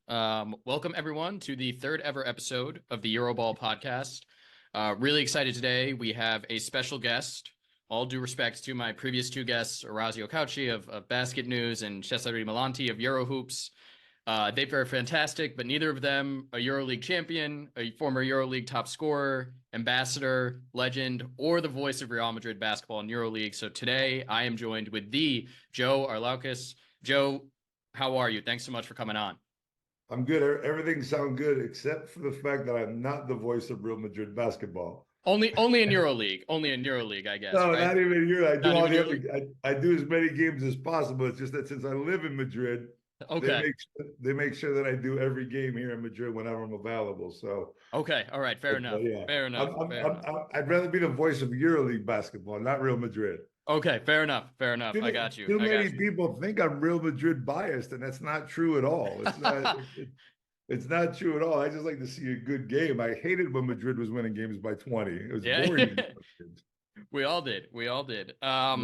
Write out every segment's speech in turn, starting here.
Welcome everyone to the third ever episode of the Euroball Podcast. Really excited today. We have a special guest. All due respect to my previous two guests, Orazio Cauci of Basket News and Cesare Melanti of Eurohoops. They are fantastic, but neither of them a EuroLeague champion, a former EuroLeague top scorer, ambassador, legend, or the voice of Real Madrid basketball in EuroLeague. So today I am joined with the Joe Arlauckas. Joe, how are you? Thanks so much for coming on. I'm good. Everything sounds good except for the fact that I'm not the voice of Real Madrid basketball. Only in EuroLeague. Only in EuroLeague, I guess. No, right? not even Euro. I do Not all the even other. I do as many games as possible. It's just that since I live in Madrid, Okay. they make sure that I do every game here in Madrid whenever I'm available. So Okay. All right. Fair enough. yeah. Fair enough. I'd rather be the voice of EuroLeague basketball, not Real Madrid. Okay. Fair enough. Fair enough. I got you. Too many people think I'm Real Madrid biased, and that's not true at all. It's not. It's not true at all. I just like to see a good game. I hated when Madrid was winning games by 20. It was boring. We all did. Yeah.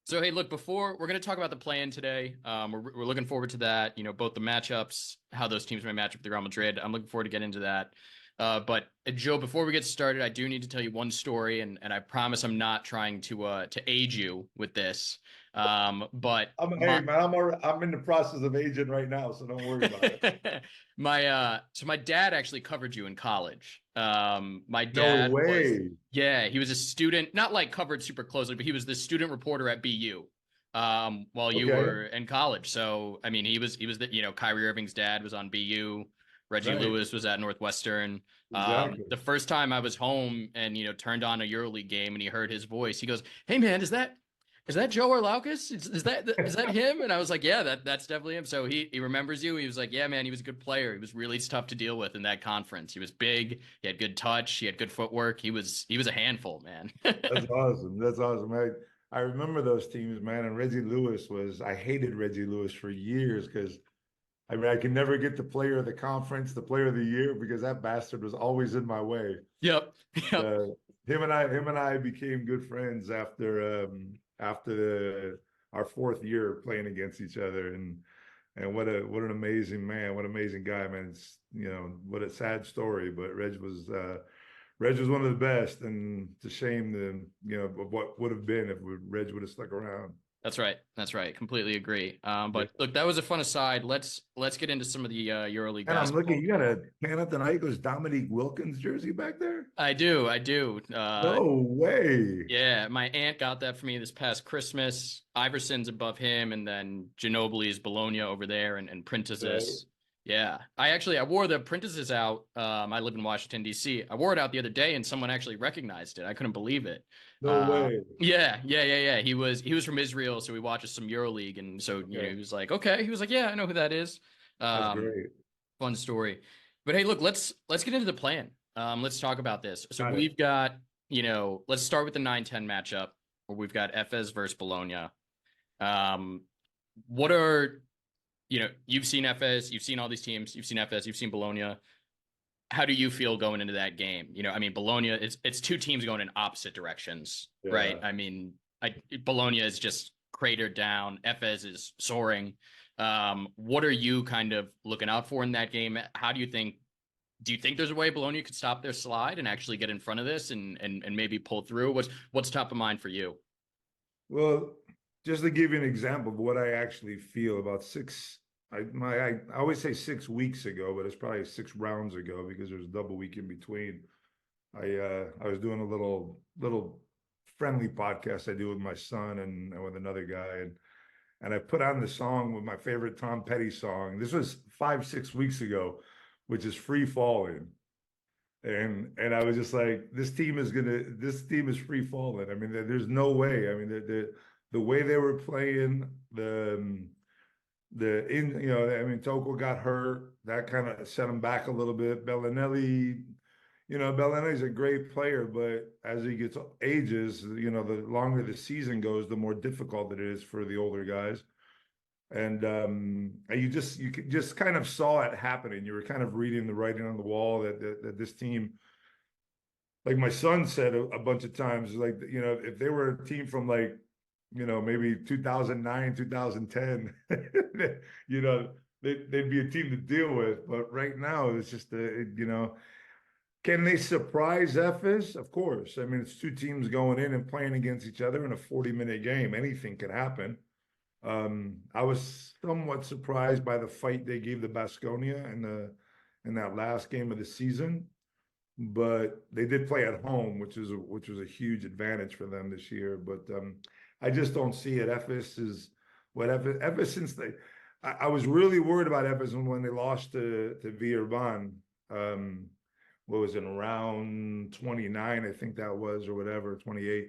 So, hey, look, before we're going to talk about the play-in today, we're looking forward to that, both the matchups, how those teams may match up with Real Madrid. I'm looking forward to getting into that. But Joe, before we get started, I do need to tell you one story, and I promise I'm not trying to age you with this. But I'm in the process of aging right now, so don't worry about it. My dad actually covered you in college. My dad No way. he was a student, not like covered super closely, but he was the student reporter at BU while you were in college. So I mean, he was the Kyrie Irving's dad was on BU. Reggie Lewis was at Northwestern. Exactly. The first time I was home and turned on a EuroLeague game and he heard his voice, he goes, "Hey man, is that Joe Arlauckas? Is that him?" And I was like, "Yeah, that's definitely him." So he remembers you. He was like, "Yeah, man, he was a good player. He was really tough to deal with in that conference. He was big. He had good touch. He had good footwork. He was a handful, man." That's awesome. That's awesome. I remember those teams, man. And Reggie Lewis I hated Reggie Lewis for years because I could never get the player of the conference, the player of the year, because that bastard was always in my way. Yep. Him and I became good friends after our fourth year playing against each other, and what an amazing man, what an amazing guy, man. It's what a sad story, but Reg was one of the best, and it's a shame of what would have been if Reg would have stuck around. That's right. Completely agree. But look, that was a fun aside. Let's get into some of the EuroLeague. And I'm looking. You got a Panathinaikos Dominique Wilkins jersey back there? I do. No way. Yeah, my aunt got that for me this past Christmas. Iverson's above him, and then Ginobili's Bologna over there, and Printez's. Right. Yeah, I wore the Printez's out. I live in Washington D.C. I wore it out the other day, and someone actually recognized it. I couldn't believe it. No way. Yeah. He was from Israel, so we watched some EuroLeague, and so he was like, okay. He was like, yeah, I know who that is. That's great. Fun story. But hey, look, let's get into the plan. Let's talk about this. So we've got, let's start with the 9-10 matchup where we've got Efes versus Bologna. What are you've seen Efes, you've seen all these teams, you've seen Efes, you've seen Bologna. How do you feel going into that game? I mean, Bologna, it's two teams going in opposite directions, right? I mean, Bologna is just cratered down. Efes is soaring. What are you kind of looking out for in that game? Do you think there's a way Bologna could stop their slide and actually get in front of this and maybe pull through? What's top of mind for you? Well, just to give you an example of what I actually feel about I always say 6 weeks ago, but it's probably 6 rounds ago because there's a double week in between. I was doing a little friendly podcast I do with my son and with another guy, and I put on the song with my favorite Tom Petty song. This was 5-6 weeks ago, which is Free Falling. And I was just like, this team is free falling. I mean, there's no way. I mean, the way they were playing, Toko got hurt. That kind of set him back a little bit. Bellinelli's a great player, but as he ages, the longer the season goes, the more difficult it is for the older guys. And you just kind of saw it happening. You were kind of reading the writing on the wall that this team, like my son said a bunch of times, like, if they were a team from maybe 2009, 2010, they'd be a team to deal with. But right now, it's just can they surprise Ephes? Of course. I mean, it's two teams going in and playing against each other in a 40-minute game. Anything could happen. I was somewhat surprised by the fight they gave the Baskonia in that last game of the season, but they did play at home, which was a huge advantage for them this year. But I just don't see it. Ephes is whatever. Ever since I was really worried about Ephes when they lost to Villeurbanne. What was it, around 29, I think that was, or whatever, 28.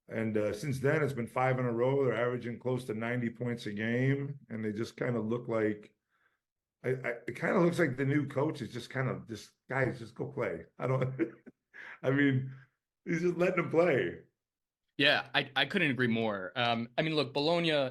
And since then, it's been 5 in a row. They're averaging close to 90 points a game, and they just kind of look like it kind of looks like the new coach is just kind of just guys just go play. I don't. I mean, he's just letting them play. Yeah, I couldn't agree more. I mean, look, Bologna.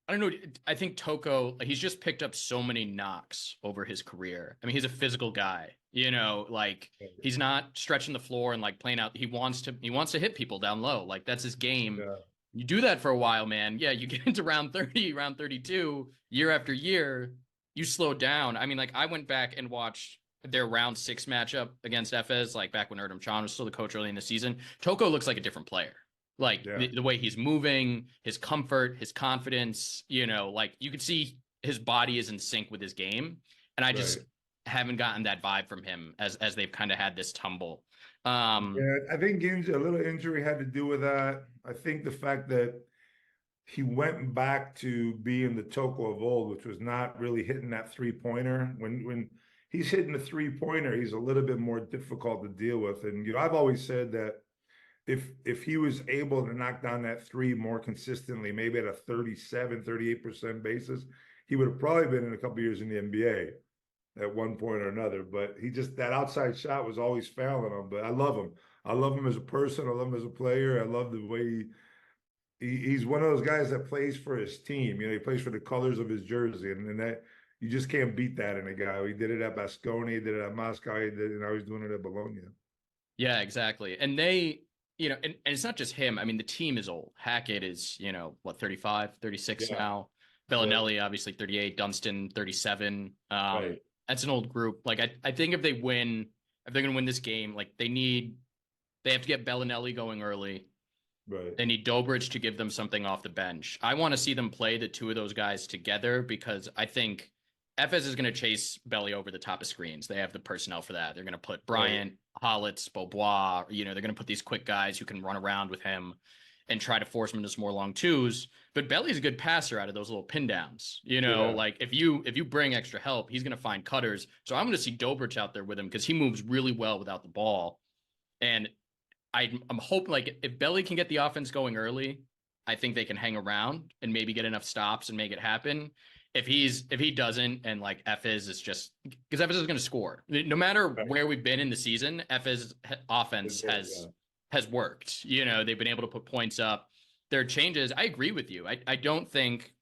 I don't know. I think Toko, he's just picked up so many knocks over his career. I mean, he's a physical guy, like he's not stretching the floor and like playing out. He wants to hit people down low. Like that's his game. Yeah. You do that for a while, man. Yeah. You get into round 30, round 32, year after year, you slow down. I mean, like I went back and watched their round 6 matchup against Efes, like back when Erdem Can was still the coach early in the season. Toko looks like a different player. Like the way he's moving, his comfort, his confidence, like you could see his body is in sync with his game. And I just haven't gotten that vibe from him as they've kind of had this tumble. Yeah, I think a little injury had to do with that. I think the fact that he went back to being the Toko of old, which was not really hitting that 3-pointer. When he's hitting the 3-pointer, he's a little bit more difficult to deal with. And I've always said that if he was able to knock down that 3 more consistently, maybe at a 37-38% basis, he would have probably been in a couple of years in the NBA at one point or another. But that outside shot was always fouling him. But I love him. I love him as a person. I love him as a player. I love the way he's one of those guys that plays for his team. He plays for the colors of his jersey, and that you just can't beat that in a guy. He did it at Baskonia, he did it at Moscow, and now he's doing it at Bologna. Yeah, exactly. And they. And it's not just him. I mean, the team is old. Hackett is, 35, 36 now. Bellinelli, obviously 38. Dunstan, 37. That's an old group. Like, I think if they're going to win this game, like they have to get Bellinelli going early. Right. They need Dobrich to give them something off the bench. I want to see them play the two of those guys together because I think Efes is going to chase Belly over the top of screens. They have the personnel for that. They're going to put Bryant, Hollitz, Beaubois, they're going to put these quick guys who can run around with him and try to force him into some more long twos. But Belly's a good passer out of those little pin downs. Like if you bring extra help, he's going to find cutters. So I'm going to see Dobrich out there with him because he moves really well without the ball. And I'm hoping like if Belly can get the offense going early, I think they can hang around and maybe get enough stops and make it happen. If he doesn't, and like Efes is just because Efes is going to score no matter where we've been in the season, Efes offense has worked. They've been able to put points up. There are changes. I agree with you. I don't think,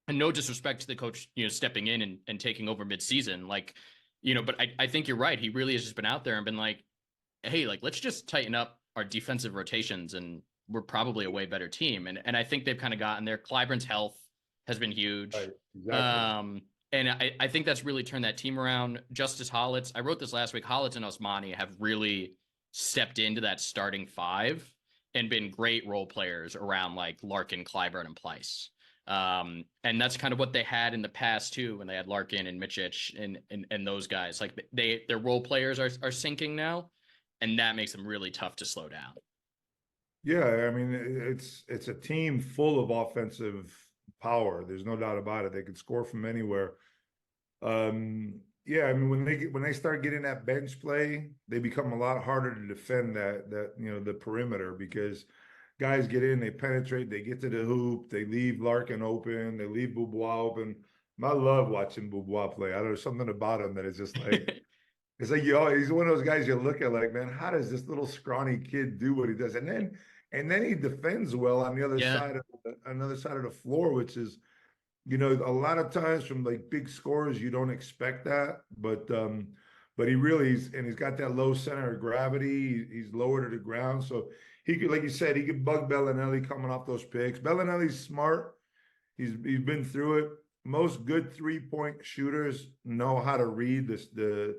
and no disrespect to the coach, stepping in and taking over midseason, but I think you're right. He really has just been out there and been like, hey, like let's just tighten up our defensive rotations, and we're probably a way better team. And I think they've kind of gotten there. Clyburn's health has been huge. Right, exactly. And I think that's really turned that team around. Justice Hollitz, I wrote this last week, Hollitz and Osmani have really stepped into that starting 5 and been great role players around like Larkin, Clyburn, and Pleiss. And that's kind of what they had in the past too, when they had Larkin and Micic and those guys. Like their role players are sinking now, and that makes them really tough to slow down. Yeah, I mean it's a team full of offensive power. There's no doubt about it. They can score from anywhere. Yeah, I mean when they start getting that bench play, they become a lot harder to defend that the perimeter because guys get in, they penetrate, they get to the hoop, they leave Larkin open, they leave Beaubois open. I love watching Beaubois play. There's something about him that is just like it's like he's one of those guys you look at like, man, how does this little scrawny kid do what he does? And then he defends well on the other side of the floor, which is, a lot of times from like big scorers you don't expect that, but he really he's got that low center of gravity. He's lower to the ground, so he could, like you said, he could bug Bellinelli coming off those picks. Bellinelli's smart. He's been through it. most good 3-point shooters know how to read the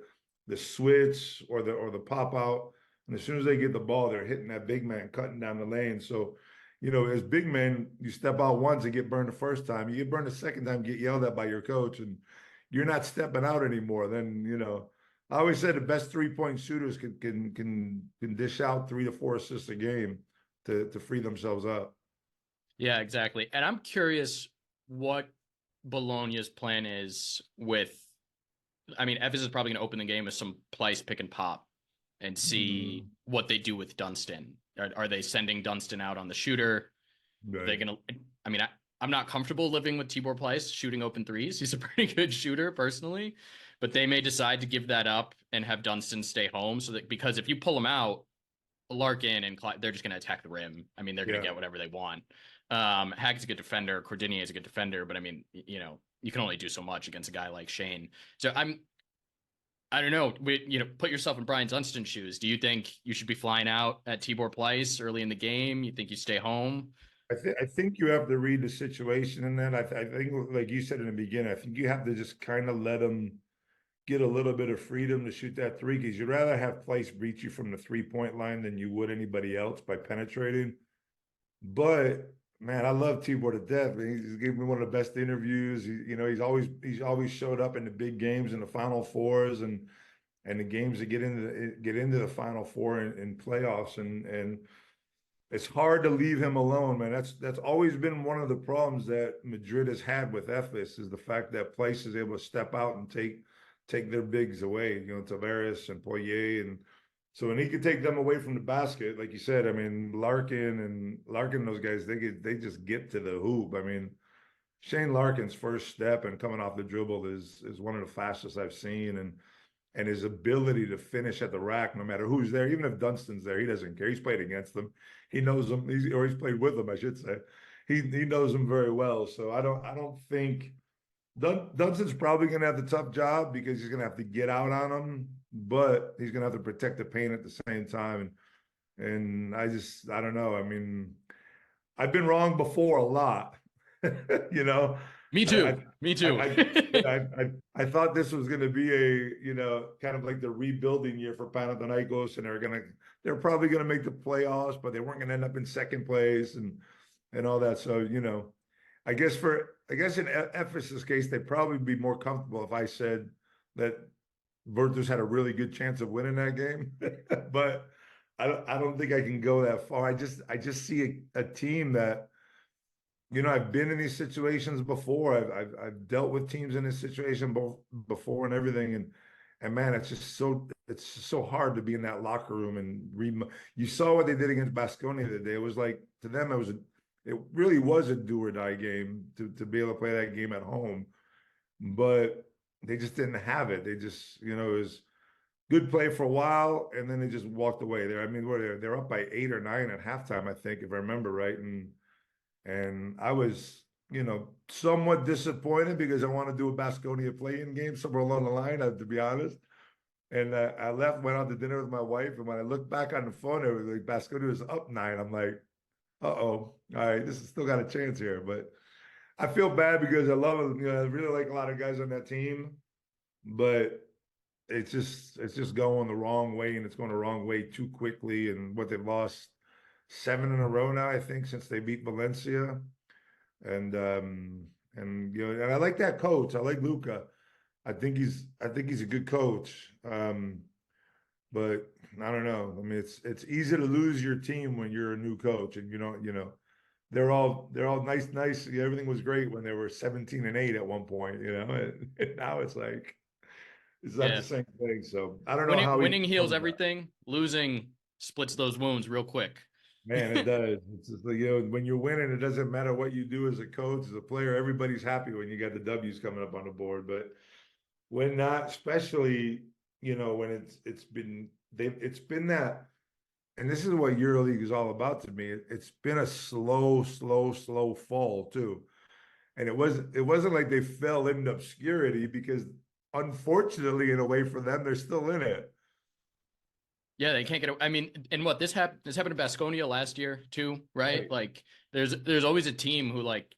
switch or the pop out. And as soon as they get the ball, they're hitting that big man, cutting down the lane. So, as big men, you step out once and get burned the first time. You get burned the second time, get yelled at by your coach, and you're not stepping out anymore. Then, I always said the best 3-point shooters can dish out 3 to 4 assists a game to free themselves up. Yeah, exactly. And I'm curious what Bologna's plan is with. I mean, Efes is probably going to open the game with some Pleiss pick and pop and see what they do with Dunstan. Are they sending Dunstan out on the shooter? Right. Are they going to? I mean, I'm not comfortable living with Tibor Pleiss shooting open threes. He's a pretty good shooter personally, but they may decide to give that up and have Dunstan stay home. So that, because if you pull him out, Larkin and Clyde, they're just going to attack the rim. I mean, they're going to get whatever they want. Hagg's a good defender. Cordinier is a good defender, but I mean, you can only do so much against a guy like Shane. So I don't know. Put yourself in Brian Dunstan's shoes. Do you think you should be flying out at Tibor Pleiss early in the game? You think you stay home? I think you have to read the situation in that. I think, like you said in the beginning, I think you have to just kind of let them get a little bit of freedom to shoot that three, because you'd rather have Pleiss beat you from the 3-point line than you would anybody else by penetrating. But man, I love Tibor to death. He's given me one of the best interviews. He's always showed up in the big games in the Final Fours and the games that get into the Final Four in playoffs, and it's hard to leave him alone, man. That's always been one of the problems that Madrid has had with Efes, is the fact that Pleiss is able to step out and take their bigs away, Tavares and Poirier, and so when he could take them away from the basket, like you said, I mean, Larkin, those guys, they just get to the hoop. I mean, Shane Larkin's first step and coming off the dribble is one of the fastest I've seen, and his ability to finish at the rack, no matter who's there, even if Dunstan's there, he doesn't care. He's played against them. He knows them. He's played with them, I should say. He knows them very well. So I don't think Dunstan's probably going to have the tough job, because he's going to have to get out on them, but he's going to have to protect the paint at the same time. And I don't know. I mean, I've been wrong before a lot, Me too. Me too. I thought this was going to be a, kind of like the rebuilding year for Panathinaikos, and they're probably going to make the playoffs, but they weren't going to end up in second place and all that. So, I guess in Ephesus' case, they'd probably be more comfortable if I said that Virtus had a really good chance of winning that game. But I don't think I can go that far. I just see a team that, I've been in these situations before. I've dealt with teams in this situation before and everything, and man, it's so hard to be in that locker room and you saw what they did against Baskonia today. It was like, to them, it really was a do or die game to be able to play that game at home, but they just didn't have it. They just, it was good play for a while, and then they just walked away there. I mean, they're up by 8 or 9 at halftime, I think, if I remember right. And I was, somewhat disappointed, because I want to do a Baskonia play-in game somewhere along the line, to be honest. And I went out to dinner with my wife, and when I looked back on the phone, it was like Baskonia was up 9. I'm like, all right, this has still got a chance here. But I feel bad, because I love it. I really like a lot of guys on that team, but it's just going the wrong way, and it's going the wrong way too quickly. And what they've lost 7 in a row now, I think, since they beat Valencia. And I like that coach. I like Luca. I think he's a good coach. But I don't know. I mean, it's easy to lose your team when you're a new coach, and they're all nice. Everything was great when they were 17-8 at one point, and now it's like it's not the same thing. So I don't know how winning heals everything. Losing splits those wounds real quick. Man, it does. It's just like, when you're winning, it doesn't matter what you do as a coach, as a player. Everybody's happy when you got the W's coming up on the board. But when not, especially, when it's been that, and this is what EuroLeague is all about to me. It's been a slow fall too. And it wasn't like they fell into obscurity, because unfortunately, in a way for them, they're still in it. Yeah, they can't get it. I mean, and this happened to Baskonia last year too, right? Like there's always a team who, like,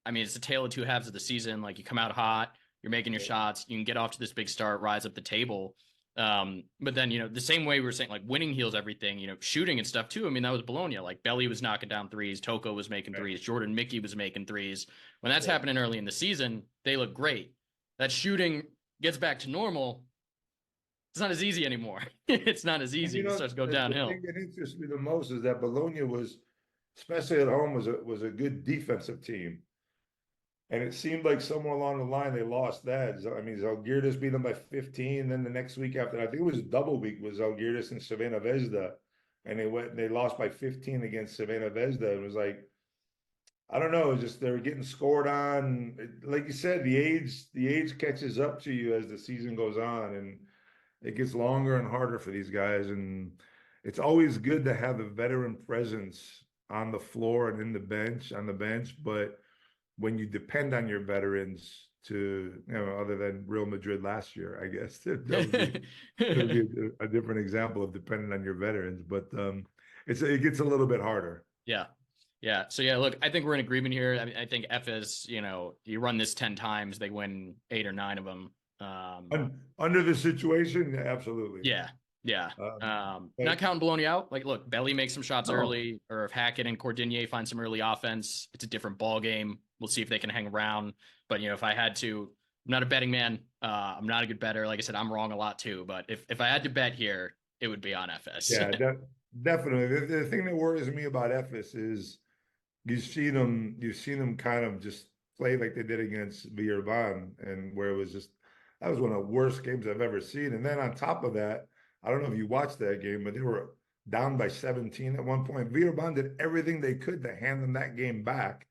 I mean, it's a tale of two halves of the season. Like you come out hot, you're making your shots, you can get off to this big start, rise up the table. But then, the same way we were saying, like winning heals everything, shooting and stuff too. I mean, that was Bologna. Like Belly was knocking down threes, Toko was making threes, Jordan Mickey was making threes. When that's happening early in the season, they look great. That shooting gets back to normal. It's not as easy anymore. It's not as easy. It starts to go downhill. The thing that interests me the most is that Bologna was, especially at home, was a good defensive team. And it seemed like somewhere along the line they lost that. I mean, Zalgiris beat them by 15. Then the next week after, I think it was a double week with Zalgiris and Crvena Zvezda, and they lost by 15 against Crvena Zvezda. It was like, I don't know, just they were getting scored on. Like you said, the age catches up to you as the season goes on, and it gets longer and harder for these guys. And it's always good to have the veteran presence on the floor and on the bench, but when you depend on your veterans to, other than Real Madrid last year, I guess that would be a different example of depending on your veterans. But it gets a little bit harder. Yeah. Yeah. So yeah, look, I think we're in agreement here. I mean, I think Efes, you run this 10 times, they win 8 or 9 of them. Under the situation, absolutely. Yeah. Yeah. Not counting Bologna out. Like, look, Belly makes some shots early, or if Hackett and Cordinier find some early offense, it's a different ball game. We'll see if they can hang around. But, if I had to, I'm not a betting man. I'm not a good bettor. Like I said, I'm wrong a lot too. But if I had to bet here, it would be on Efes. Yeah, definitely. The thing that worries me about Efes is you've seen them kind of just play like they did against Villeurbanne, and where it was just, that was one of the worst games I've ever seen. And then on top of that, I don't know if you watched that game, but they were down by 17 at one point. Villeurbanne did everything they could to hand them that game back,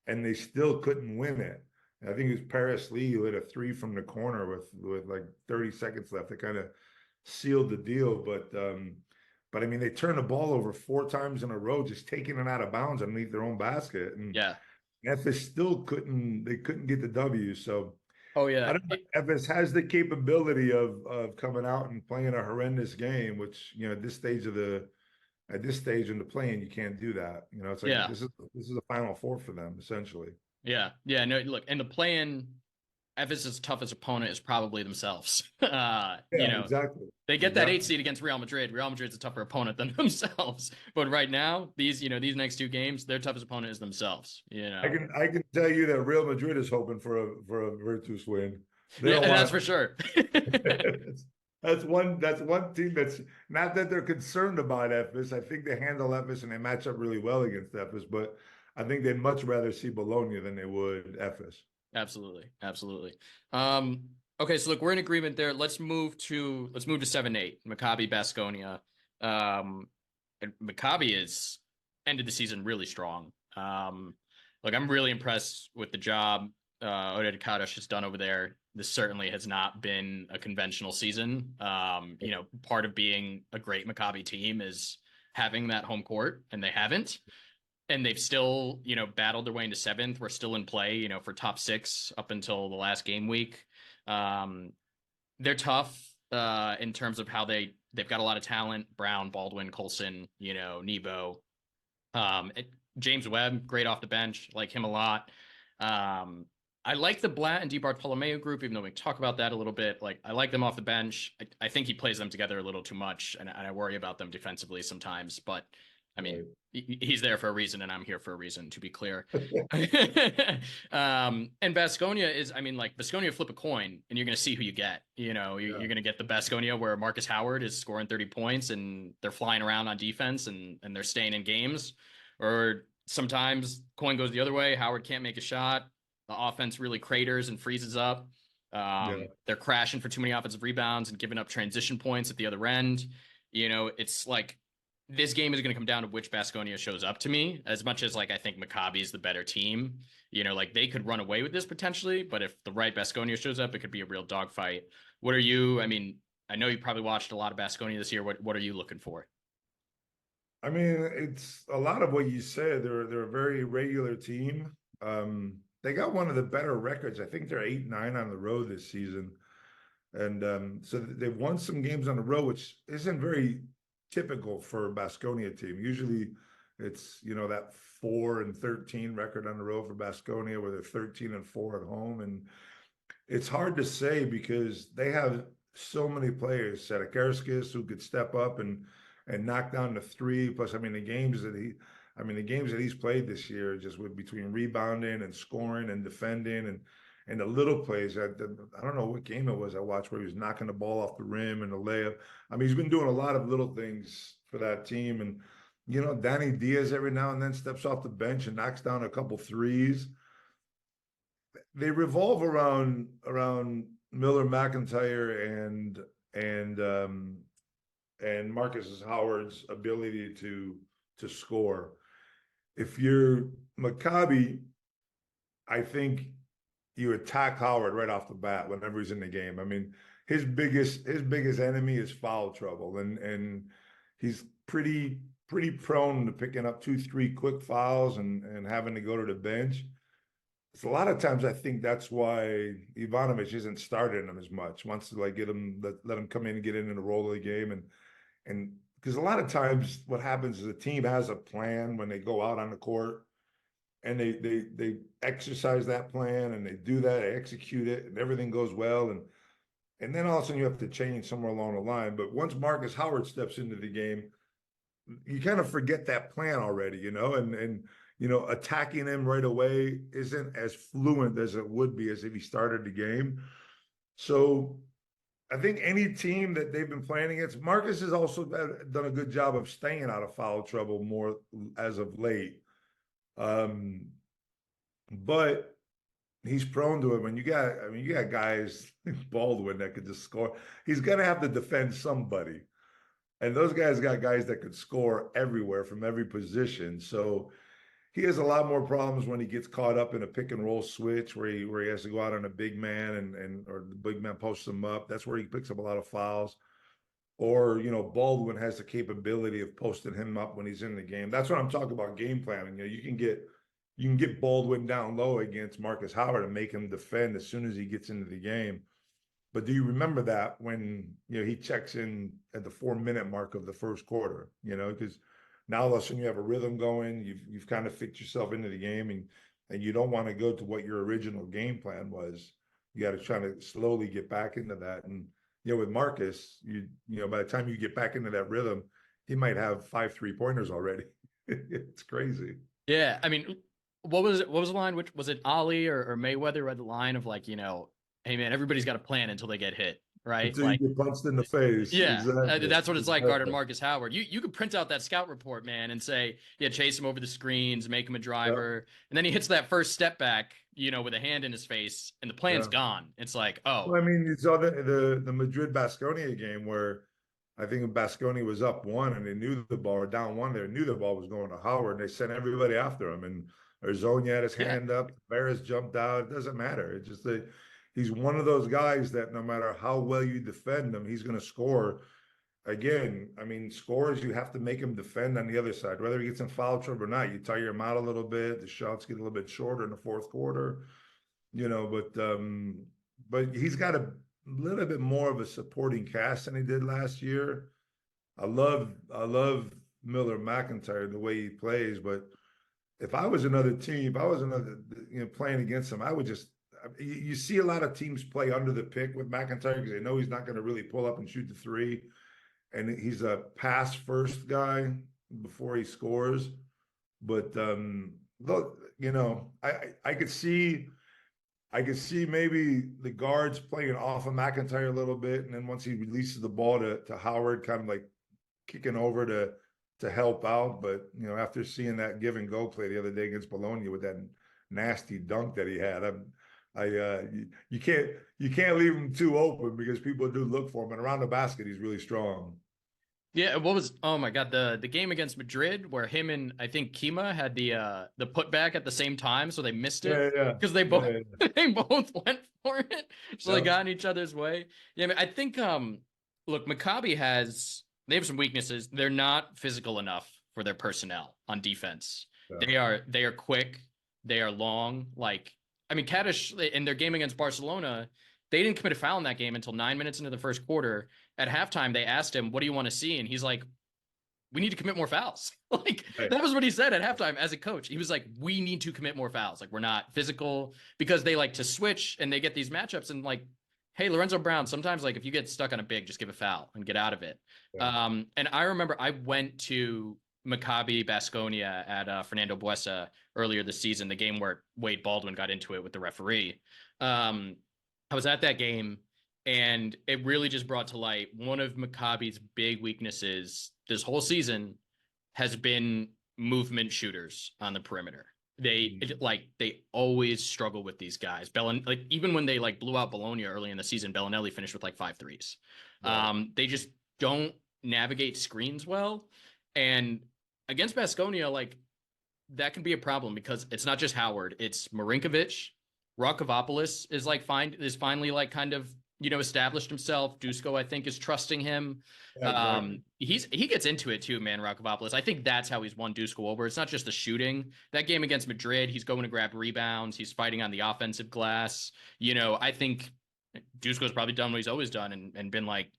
and they still couldn't win it. And I think it was Paris Lee who hit a 3 from the corner with like 30 seconds left. That kind of sealed the deal. But I mean, they turned the ball over 4 times in a row, just taking it out of bounds underneath their own basket. And Efes still couldn't get the W. So I don't know if Efes has the capability of coming out and playing a horrendous game, which, at this stage in the play-in, you can't do that. It's like this is a Final Four for them, essentially. Yeah. Yeah. No, look, in the play-in, Efes' toughest opponent is probably themselves. Exactly. They get that 8 seed against Real Madrid. Real Madrid's a tougher opponent than themselves. But right now, these next 2 games, their toughest opponent is themselves. I can tell you that Real Madrid is hoping for a Virtus win. That's for sure. That's one team that's not that they're concerned about Efes. I think they handle Efes and they match up really well against Efes, but I think they'd much rather see Bologna than they would Efes. Absolutely. Okay, so look, we're in agreement there. Let's move to 7-8. Maccabi Baskonia. Maccabi is ended the season really strong. Look, I'm really impressed with the job Oded Kadosh has done over there. This certainly has not been a conventional season. Part of being a great Maccabi team is having that home court, and they haven't. And they've still, battled their way into 7th. We're still in play, for top 6 up until the last game week. They're tough in terms of how they've got a lot of talent. Brown, Baldwin, Colson, Nebo. James Webb, great off the bench. Like him a lot. I like the Blatt and DiBartolomeo group, even though we talk about that a little bit. Like, I like them off the bench. I think he plays them together a little too much, and I worry about them defensively sometimes. But I mean, he's there for a reason, and I'm here for a reason, to be clear. And Baskonia is, Baskonia flip a coin, and you're going to see who you get. You're going to get the Baskonia where Marcus Howard is scoring 30 points, and they're flying around on defense, and they're staying in games. Or sometimes coin goes the other way. Howard can't make a shot. The offense really craters and freezes up. They're crashing for too many offensive rebounds and giving up transition points at the other end. It's like, this game is going to come down to which Baskonia shows up to me, as much as I think Maccabi is the better team. They could run away with this potentially, but if the right Baskonia shows up, it could be a real dogfight. What are you? I know you probably watched a lot of Baskonia this year. What are you looking for? It's a lot of what you said. They're a very regular team. They got one of the better records. I think they're 8-9 on the road this season. And so they've won some games on the road, which isn't very typical for a Baskonia team. Usually It's, that 4-13 record on the road for Baskonia, where they're 13-4 at home. And it's hard to say because they have so many players, Sadakerskis, who could step up and knock down the three. Plus, the games that he's played this year, just with between rebounding and scoring and defending and the little plays. I don't know what game it was I watched where he was knocking the ball off the rim and the layup. He's been doing a lot of little things for that team. And, Danny Diaz every now and then steps off the bench and knocks down a couple threes. They revolve around Miller, McIntyre, and Marcus Howard's ability to score. If you're Maccabi, I think you attack Howard right off the bat whenever he's in the game. His biggest enemy is foul trouble, and he's pretty prone to picking up 2-3 quick fouls and having to go to the bench. It's a lot of times I think that's why Ivanovic isn't starting him as much. Wants to get him, let him come in and get in the role of the game, and because a lot of times what happens is a team has a plan when they go out on the court, and they exercise that plan, and they do that, they execute it, and everything goes well, and then all of a sudden you have to change somewhere along the line. But once Marcus Howard steps into the game, you kind of forget that plan already, and attacking him right away isn't as fluent as it would be as if he started the game. So I think any team that they've been playing against, Marcus has also done a good job of staying out of foul trouble more as of late. But he's prone to it. When you got guys, Baldwin, that could just score. He's going to have to defend somebody. And those guys got guys that could score everywhere from every position. So he has a lot more problems when he gets caught up in a pick and roll switch where he has to go out on a big man or the big man posts him up. That's where he picks up a lot of fouls. Or, Baldwin has the capability of posting him up when he's in the game. That's what I'm talking about, game planning. You can get Baldwin down low against Marcus Howard and make him defend as soon as he gets into the game. But do you remember that when, he checks in at the 4-minute mark of the first quarter, because now all of a sudden you have a rhythm going, you've kind of fixed yourself into the game, and you don't want to go to what your original game plan was. You got to try to slowly get back into that. And, with Marcus, by the time you get back into that rhythm, he might have 5 3-pointers already. It's crazy. Yeah. What was it? What was the line? Which was it? Ali or Mayweather read the line of hey man, everybody's got a plan until they get hit, right? Until you get punched in the face. Yeah, exactly. That's what it's like guarding Marcus Howard. You could print out that scout report, man, and say, chase him over the screens, make him a driver, and then he hits that first step back, with a hand in his face, and the plan's gone. It's like, oh. Well, you saw the Madrid Baskonia game where I think Baskonia was up 1 and they knew the ball, or down 1, they knew the ball was going to Howard, and they sent everybody after him, and Arzonia had his hand up, Barris jumped out. It doesn't matter. It's just he's one of those guys that no matter how well you defend him, he's going to score. Again, scores, you have to make him defend on the other side. Whether he gets in foul trouble or not, you tire him out a little bit. The shots get a little bit shorter in the fourth quarter, but he's got a little bit more of a supporting cast than he did last year. I love Miller McIntyre, the way he plays, but if I was another team, playing against him, I would just, you see a lot of teams play under the pick with McIntyre because they know he's not going to really pull up and shoot the 3. And he's a pass first guy before he scores. But look, I could see maybe the guards playing off of McIntyre a little bit, and then once he releases the ball to Howard, kind of like kicking over to help out. But after seeing that give and go play the other day against Bologna with that nasty dunk that he had, you can't leave him too open because people do look for him, and around the basket he's really strong. Yeah, oh my God, the game against Madrid where him and I think Kima had the putback at the same time, so they missed it because they both they both went for it, so they got in each other's way. Yeah, I think look, Maccabi they have some weaknesses. They're not physical enough for their personnel on defense. Yeah. They are quick, they are long. Kadish in their game against Barcelona, they didn't commit a foul in that game until 9 minutes into the first quarter. At halftime, they asked him, "What do you want to see?" And he's like, we need to commit more fouls. Like Right. that was what he said at halftime as a coach. He was like, we need to commit more fouls. Like we're not physical because they like to switch and they get these matchups and like, hey, Lorenzo Brown, sometimes like if you get stuck on a big, just give a foul and get out of it. Yeah. And I remember I went to Maccabi Baskonia at Fernando Buesa earlier this season, the game where Wade Baldwin got into it with the referee. I was at that game and it really just brought to light one of Maccabi's big weaknesses this whole season has been movement shooters on the perimeter. They always struggle with these guys. Like even when they like blew out Bologna early in the season, Bellinelli finished with like 5 threes. Right. They just don't navigate screens well. And against Baskonia, like that can be a problem because it's not just Howard, it's Marinkovic. Rokovopoulos is finally like kind of established himself. Dusko, I think, is trusting him. Yeah, exactly. He gets into it too, man. Rokovopoulos. I think that's how he's won Dusko over. It's not just the shooting. That game against Madrid, he's going to grab rebounds. He's fighting on the offensive glass. I think Dusko's probably done what he's always done and been like,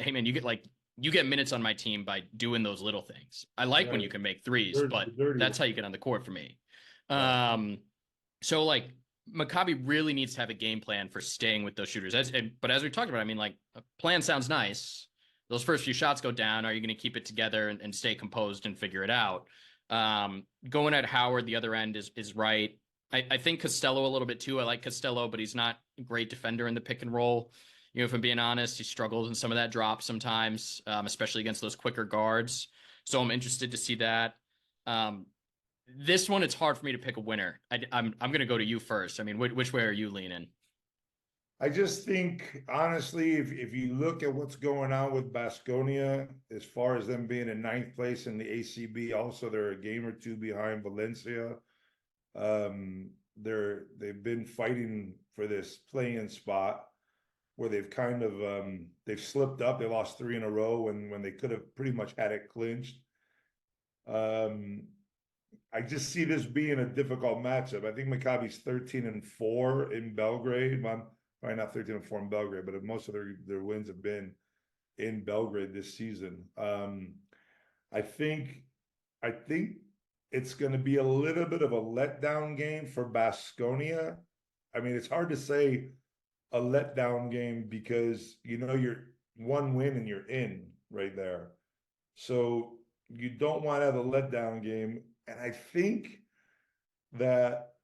hey man, you get minutes on my team by doing those little things. I like when you can make threes, but that's how you get on the court for me. So like Maccabi really needs to have a game plan for staying with those shooters. But as we talked about, I mean, like a plan sounds nice. Those first few shots go down. Are you going to keep it together and stay composed and figure it out? Going at Howard, the other end is right. I think Costello a little bit too. I like Costello, but he's not a great defender in the pick and roll. If I'm being honest, he struggles in some of that drop sometimes, especially against those quicker guards. So I'm interested to see that. This one, it's hard for me to pick a winner. I'm going to go to you first. I mean, which way are you leaning? I just think, honestly, if you look at what's going on with Baskonia, as far as them being in 9th place in the ACB, also they're a game or two behind Valencia. They've been fighting for this play-in spot where they've kind of they've slipped up. They lost 3 in a row when they could have pretty much had it clinched. I just see this being a difficult matchup. I think Maccabi's 13-4 in Belgrade. Well, probably not 13-4 in Belgrade, but most of their wins have been in Belgrade this season. I think it's going to be a little bit of a letdown game for Baskonia. I mean, it's hard to say a letdown game because you're one win and you're in right there. So you don't want to have a letdown game. And I think that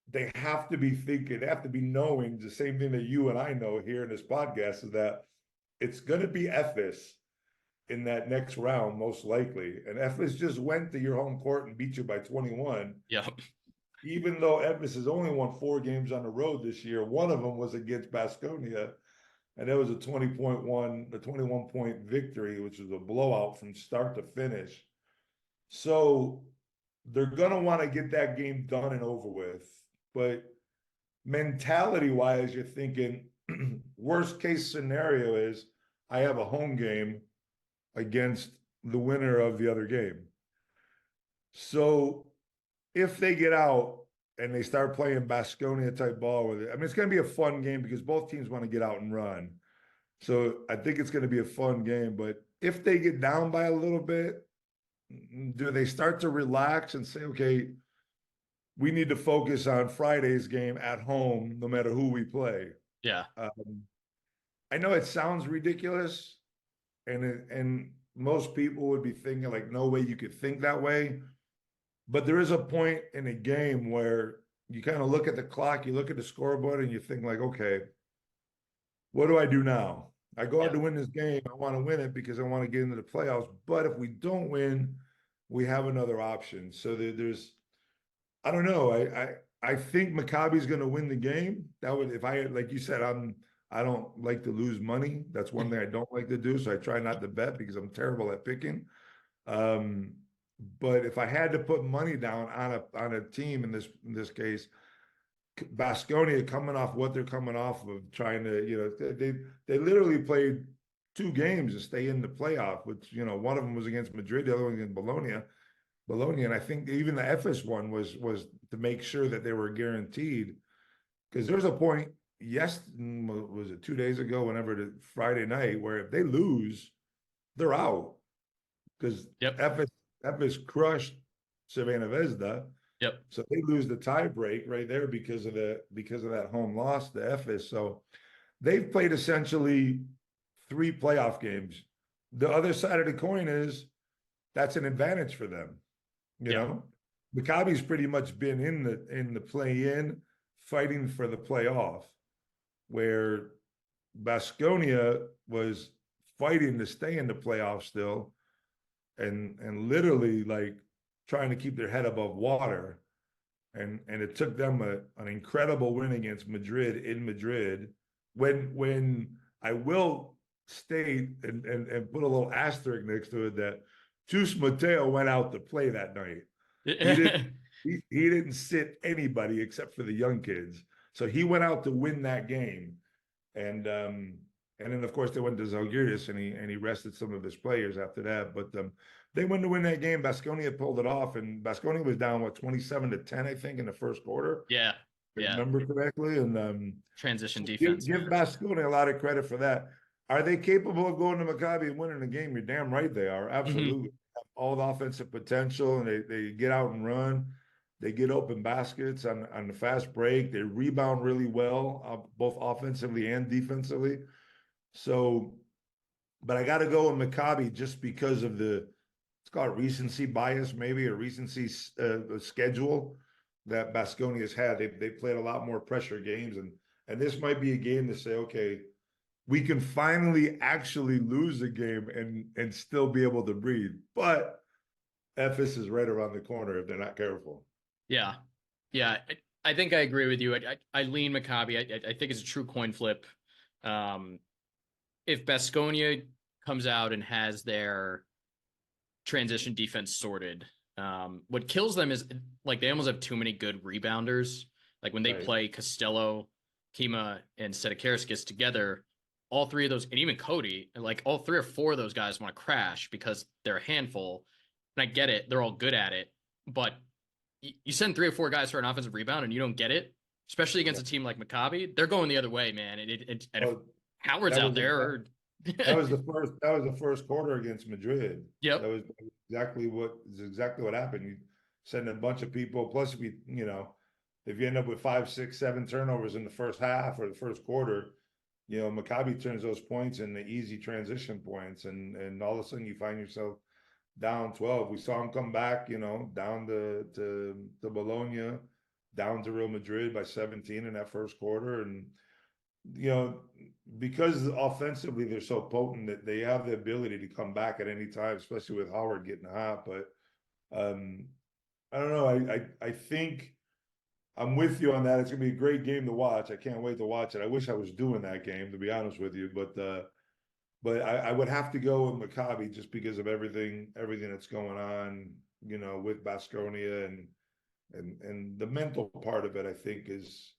they have to be thinking, they have to be knowing the same thing that you and I know here in this podcast is that it's going to be Ephes in that next round, most likely. And Ephes just went to your home court and beat you by 21. Yeah. Even though Ephes has only won 4 games on the road this year, one of them was against Baskonia. And that was a 21-point victory, which was a blowout from start to finish. So they're going to want to get that game done and over with. But mentality-wise, you're thinking, worst case scenario is I have a home game against the winner of the other game. So if they get out and they start playing Baskonia type ball with it, I mean, it's going to be a fun game because both teams want to get out and run. So I think it's going to be a fun game. But if they get down by a little bit, do they start to relax and say, okay, we need to focus on Friday's game at home, no matter who we play? Yeah. I know it sounds ridiculous, and most people would be thinking like, no way you could think that way. But there is a point in a game where you kind of look at the clock, you look at the scoreboard, and you think like, okay, what do I do now? I go out to win this game. I want to win it because I want to get into the playoffs. But if we don't win, we have another option. So there's, I don't know. I think Maccabi's going to win the game. That would, if I, like you said, I don't like to lose money. That's one thing I don't like to do. So I try not to bet because I'm terrible at picking. But if I had to put money down on a team in this case, Baskonia coming off what they're coming off of, trying to, they literally played 2 games to stay in the playoff, which, one of them was against Madrid, the other one against Bologna. And I think even the Ephes one was to make sure that they were guaranteed, because there's a point, was it 2 days ago, whenever, Friday night, where if they lose, they're out. because Yep. Efes crushed Savannah Vesda. Yep. So they lose the tie break right there because of that home loss to Efes. So they've played essentially 3 playoff games. The other side of the coin is that's an advantage for them. You Yeah. know, Maccabi's pretty much been in the play-in, fighting for the playoff, where Baskonia was fighting to stay in the playoff still, and literally like trying to keep their head above water. And it took them an incredible win against Madrid in Madrid. When I will state and put a little asterisk next to it that Chus Mateo went out to play that night. He didn't he didn't sit anybody except for the young kids. So he went out to win that game. And then of course they went to Zalgiris and he rested some of his players after that. But they went to win that game. Baskonia pulled it off, and Baskonia was down 27-10, I think, in the first quarter. Yeah. If I Yeah. remember correctly. And Transition so defense. give Baskonia a lot of credit for that. Are they capable of going to Maccabi and winning the game? You're damn right they are. Absolutely. All the offensive potential, and they get out and run. They get open baskets on the fast break. They rebound really well, both offensively and defensively. So, but I got to go with Maccabi just because of it's called recency bias, maybe, or recency schedule that Baskonia's had. They played a lot more pressure games, and this might be a game to say, okay, we can finally actually lose a game and still be able to breathe. But Efes is right around the corner if they're not careful. Yeah. Yeah. I think I agree with you. I lean Maccabi. I think it's a true coin flip. If Baskonia comes out and has their transition defense sorted, what kills them is like they almost have too many good rebounders. Like when they play Costello, Kima, and Sedekirskis together, all 3 of those, and even Cody, like all 3 or 4 of those guys want to crash because they're a handful. And I get it. They're all good at it. But you send 3 or 4 guys for an offensive rebound and you don't get it, especially against a team like Maccabi, they're going the other way, man. And if Howard's out there, that was the first quarter against Madrid. Yep. That was exactly what happened. You send a bunch of people, plus if if you end up with 5, 6, 7 turnovers in the first half or the first quarter, Maccabi turns those points into easy transition points, and all of a sudden you find yourself down 12. We saw them come back, down to Bologna, down to Real Madrid by 17 in that first quarter. And, because offensively they're so potent that they have the ability to come back at any time, especially with Howard getting hot. But I don't know. I think I'm with you on that. It's going to be a great game to watch. I can't wait to watch it. I wish I was doing that game, to be honest with you. But I would have to go with Maccabi just because of everything that's going on, with Baskonia and the mental part of it. I think is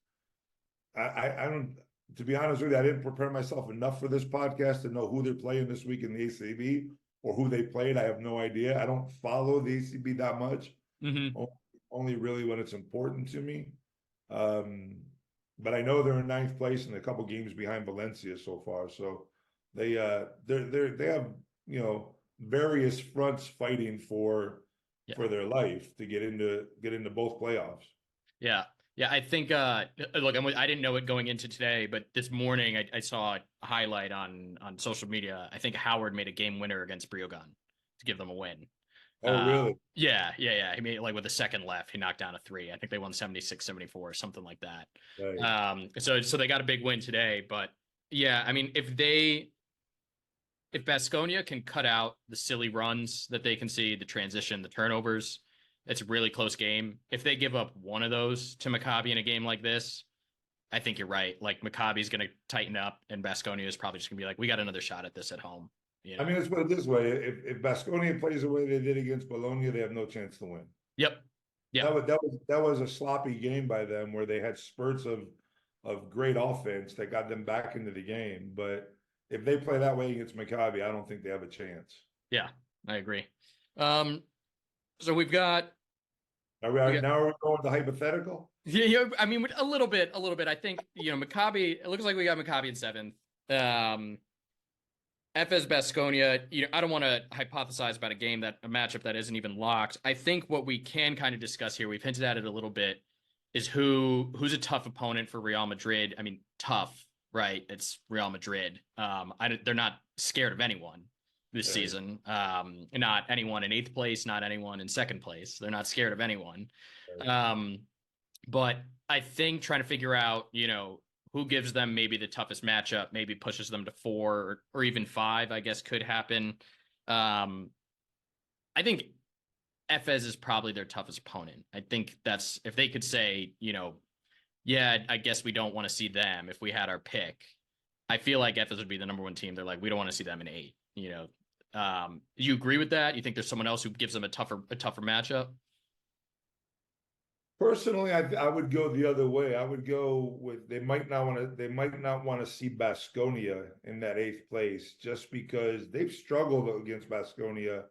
I don't. To be honest with you, I didn't prepare myself enough for this podcast to know who they're playing this week in the ACB or who they played. I have no idea. I don't follow the ACB that much. Only really when it's important to me. But I know they're in 9th place and a couple games behind Valencia so far. So they have various fronts fighting for their life to get into both playoffs. Yeah. Yeah, I think, look, I didn't know it going into today, but this morning I saw a highlight on social media. I think Howard made a game winner against Briogan to give them a win. Oh, really? Yeah. He made it like with a second left. He knocked down a 3. I think they won 76-74, something like that. Right. So they got a big win today. But yeah, I mean, if Baskonia can cut out the silly runs that they can see, the transition, the turnovers, it's a really close game. If they give up one of those to Maccabi in a game like this, I think you're right. Like Maccabi's going to tighten up, and Baskonia is probably just going to be like, we got another shot at this at home. I mean, let's put it this way: if Baskonia plays the way they did against Bologna, they have no chance to win. Yep. Yeah. That was a sloppy game by them where they had spurts of great offense that got them back into the game. But if they play that way against Maccabi, I don't think they have a chance. Yeah, I agree. So we've got. Now we're going to hypothetical. Yeah. I mean, a little bit. I think Maccabi. It looks like we got Maccabi in 7th. Efes Baskonia, I don't want to hypothesize about a matchup that isn't even locked. I think what we can kind of discuss here, we've hinted at it a little bit, is who's a tough opponent for Real Madrid. I mean, tough, right? It's Real Madrid. They're not scared of anyone this season. Not anyone in 8th place, not anyone in 2nd place. They're not scared of anyone. But I think trying to figure out, who gives them maybe the toughest matchup, maybe pushes them to 4 or even 5, I guess could happen. I think Efes is probably their toughest opponent. I think that's, if they could say, yeah, I guess we don't want to see them if we had our pick. I feel like Efes would be the number 1 team. They're like, we don't want to see them in 8, Do you agree with that? You think there's someone else who gives them a tougher matchup? Personally, I would go the other way. I would go with they might not want to see Baskonia in that 8th place just because they've struggled against Baskonia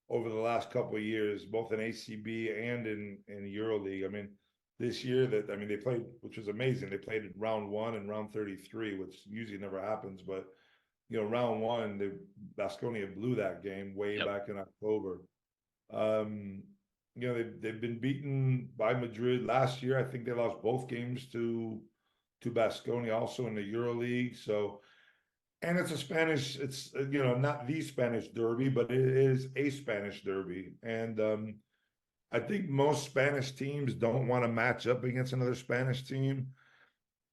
over the last couple of years, both in ACB and in EuroLeague. I mean, this year they played, which was amazing. They played in round 1 and round 33, which usually never happens. But round 1, Baskonia blew that game way back in October. They've been beaten by Madrid last year. I think they lost both games to Baskonia, also in the EuroLeague. So, and it's not the Spanish derby, but it is a Spanish derby. And I think most Spanish teams don't want to match up against another Spanish team.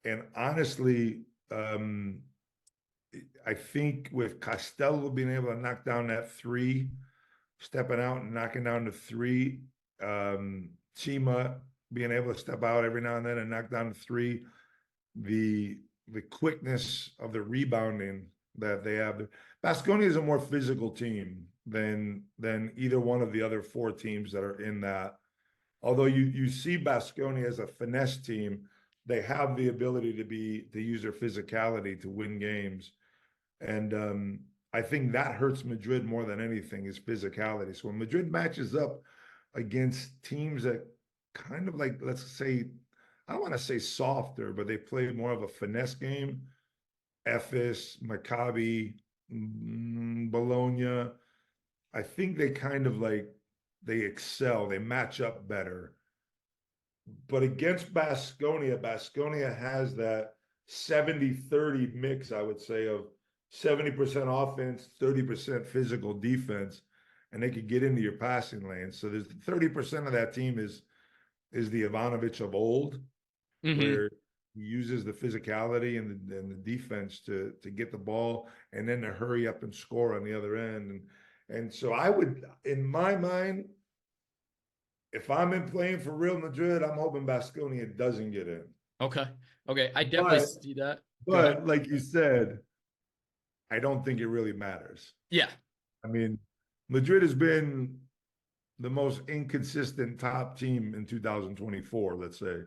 And honestly, I think with Costello being able to knock down that 3, stepping out and knocking down the 3, Chima being able to step out every now and then and knock down the 3, the quickness of the rebounding that they have. Baskonia is a more physical team than either one of the other 4 teams that are in that. Although you see Baskonia as a finesse team, they have the ability to use their physicality to win games. And I think that hurts Madrid more than anything, is physicality. So when Madrid matches up against teams that kind of like, let's say, I don't want to say softer, but they play more of a finesse game, Efes, Maccabi, Bologna, I think they kind of they excel, they match up better. But against Baskonia has that 70-30 mix, I would say, of 70% offense, 30% physical defense, and they could get into your passing lane. So there's 30% of that team is the Ivanovic of old, where he uses the physicality and the defense to get the ball and then to hurry up and score on the other end. And so I would, in my mind, if I'm in playing for Real Madrid, I'm hoping Baskonia doesn't get in. Okay. I definitely see that. But like you said, I don't think it really matters. Yeah. I mean, Madrid has been the most inconsistent top team in 2024, let's say.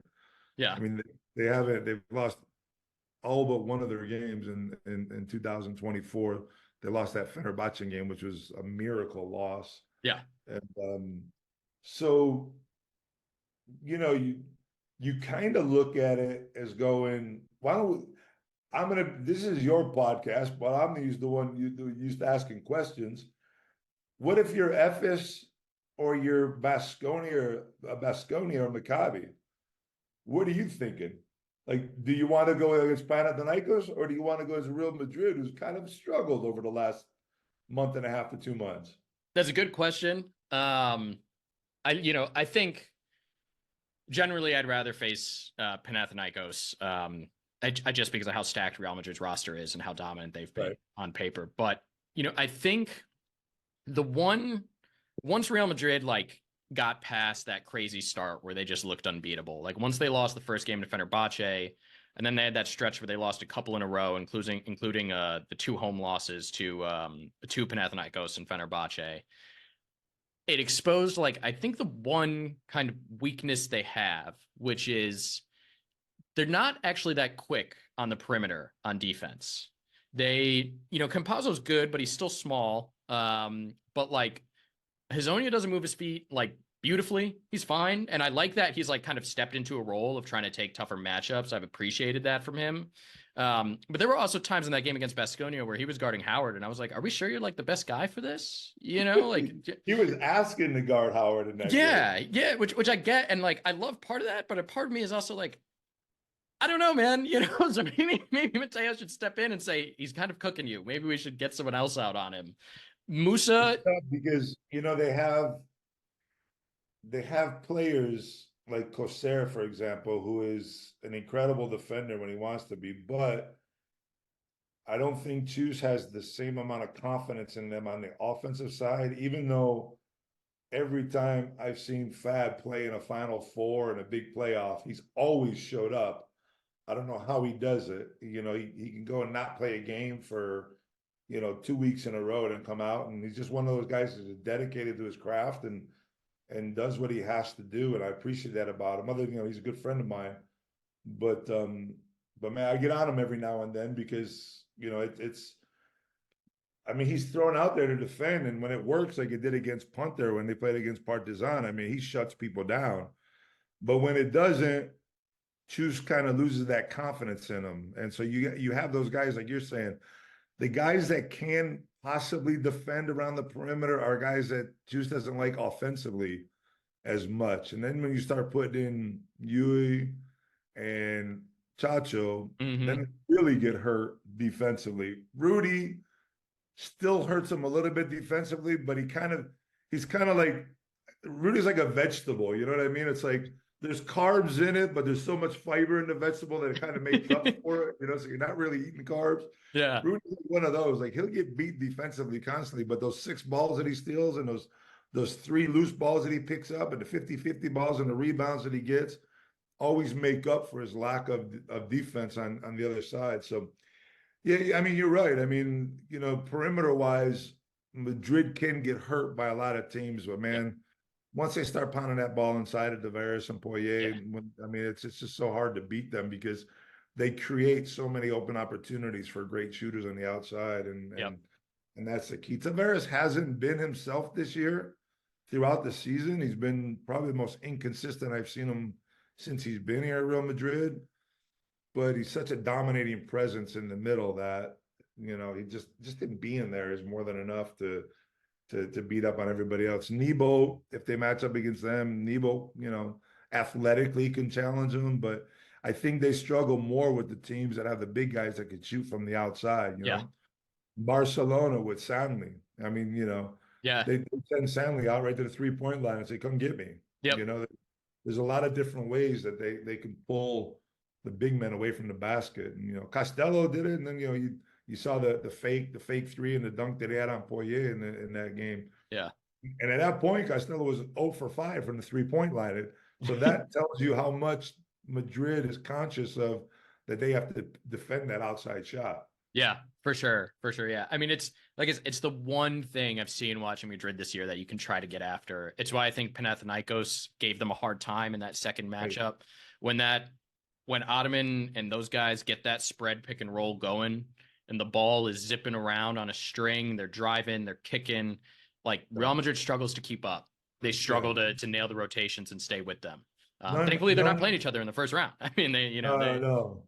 Yeah. I mean, they've lost all but one of their games in 2024. They lost that Fenerbahce game, which was a miracle loss. Yeah. And so, you kind of look at it as going, this is your podcast, but I'm the one used to asking questions. What if you're Efes or you're Baskonia or Maccabi? What are you thinking? Like, do you want to go against Panathinaikos or do you want to go as Real Madrid, who's kind of struggled over the last month and a half to 2 months? That's a good question. I think generally I'd rather face Panathinaikos. Just because of how stacked Real Madrid's roster is and how dominant they've been on paper. But, I think once Real Madrid got past that crazy start where they just looked unbeatable, once they lost the first game to Fenerbahce, and then they had that stretch where they lost a couple in a row, including the 2 home losses to Panathinaikos and Fenerbahce, it exposed I think the one kind of weakness they have, which is they're not actually that quick on the perimeter on defense. They, Campazzo's good, but he's still small. But Hezonja doesn't move his feet beautifully. He's fine. And I like that he's kind of stepped into a role of trying to take tougher matchups. I've appreciated that from him. But there were also times in that game against Baskonia where he was guarding Howard, and I was like, "Are we sure you're like the best guy for this?" You know, like He was asking to guard Howard in that game. yeah, which I get, and like I love part of that, but a part of me is also like, I don't know, man. You know, so maybe Mateo should step in and say he's kind of cooking you. Maybe we should get someone else out on him. Musa, It's tough because they have players like Corsair, for example, who is an incredible defender when he wants to be, but I don't think Chus has the same amount of confidence in them on the offensive side, even though every time I've seen Fab play in a Final Four and a big playoff, he's always showed up. I don't know how he does it. He can go and not play a game for, 2 weeks in a row and come out. And he's just one of those guys who's dedicated to his craft and does what he has to do. And I appreciate that about him. He's a good friend of mine. But man, I get on him every now and then because, he's thrown out there to defend, and when it works, like it did against Punter when they played against Partizan, he shuts people down. But when it doesn't, Chus kind of loses that confidence in him. And so you have those guys, like you're saying, the guys that can possibly defend around the perimeter are guys that Chus doesn't like offensively as much. And then when you start putting in Yui and Chacho, then they really get hurt defensively. Rudy still hurts him a little bit defensively, but he's kind of like Rudy's like a vegetable. You know what I mean? It's like there's carbs in it, but there's so much fiber in the vegetable that it kind of makes up for it. So you're not really eating carbs. Yeah. Rudy's one of those. Like he'll get beat defensively constantly, but those 6 balls that he steals and those 3 loose balls that he picks up and the 50-50 balls and the rebounds that he gets always make up for his lack of defense on the other side. So yeah, you're right. Perimeter-wise, Madrid can get hurt by a lot of teams, but man, once they start pounding that ball inside of Tavares and Poirier, it's just so hard to beat them because they create so many open opportunities for great shooters on the outside, and that's the key. Tavares hasn't been himself this year throughout the season. He's been probably the most inconsistent I've seen him since he's been here at Real Madrid. But he's such a dominating presence in the middle that, he just him being there is more than enough to beat up on everybody else. Nebo, if they match up against them, Nebo, athletically can challenge them, but I think they struggle more with the teams that have the big guys that can shoot from the outside, Barcelona with Sanley. They send Sanley out right to the 3-point line and say, come get me. There's a lot of different ways that they can pull the big men away from the basket. And, Costello did it, and then you saw the fake 3 and the dunk that he had on Poirier in that game. Yeah. And at that point, Costello was 0 for 5 from the 3-point line. So that tells you how much Madrid is conscious of that they have to defend that outside shot. Yeah, for sure. Yeah. It's the one thing I've seen watching Madrid this year that you can try to get after. It's why I think Panathinaikos gave them a hard time in that second matchup. When Ottoman and those guys get that spread pick and roll going and the ball is zipping around on a string, they're driving, they're kicking, like Real Madrid struggles to keep up. They struggle to nail the rotations and stay with them. Thankfully, they're not playing each other in the first round. No.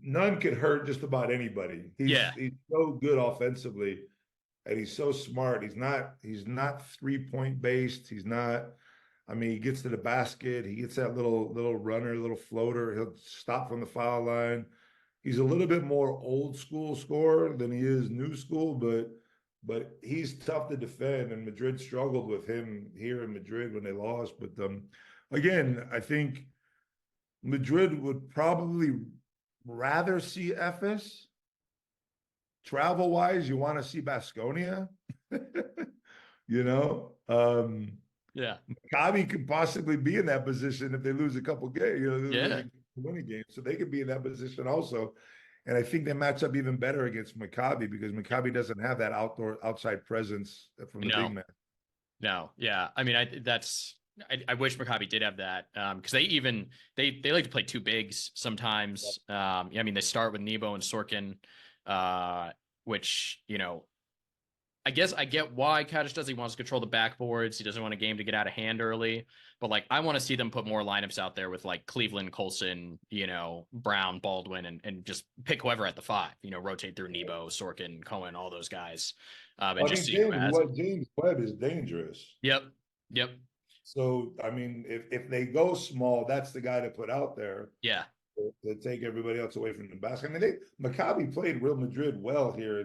None can hurt just about anybody. He's so good offensively, and he's so smart. He's not 3-point based. He's not. He gets to the basket. He gets that little runner, little floater. He'll stop from the foul line. He's a little bit more old school scorer than he is new school, but he's tough to defend. And Madrid struggled with him here in Madrid when they lost. But again, I think Madrid would probably rather see Efes. Travel-wise, you want to see Baskonia. Maccabi could possibly be in that position if they lose a couple games, winning games. So they could be in that position also. And I think they match up even better against Maccabi because Maccabi doesn't have that outside presence from the big man. No, yeah. I wish Maccabi did have that because they like to play 2 bigs sometimes. They start with Nebo and Sorkin, which I guess I get why Kaddish does. He wants to control the backboards. He doesn't want a game to get out of hand early. But like, I want to see them put more lineups out there with like Cleveland, Colson, Brown, Baldwin, and just pick whoever at the 5. Rotate through Nebo, Sorkin, Cohen, all those guys, and I just think see who has it. James Webb is dangerous. Yep. So I mean, if they go small, that's the guy to put out there. Yeah. To take everybody else away from the basket. I mean, Maccabi played Real Madrid well here,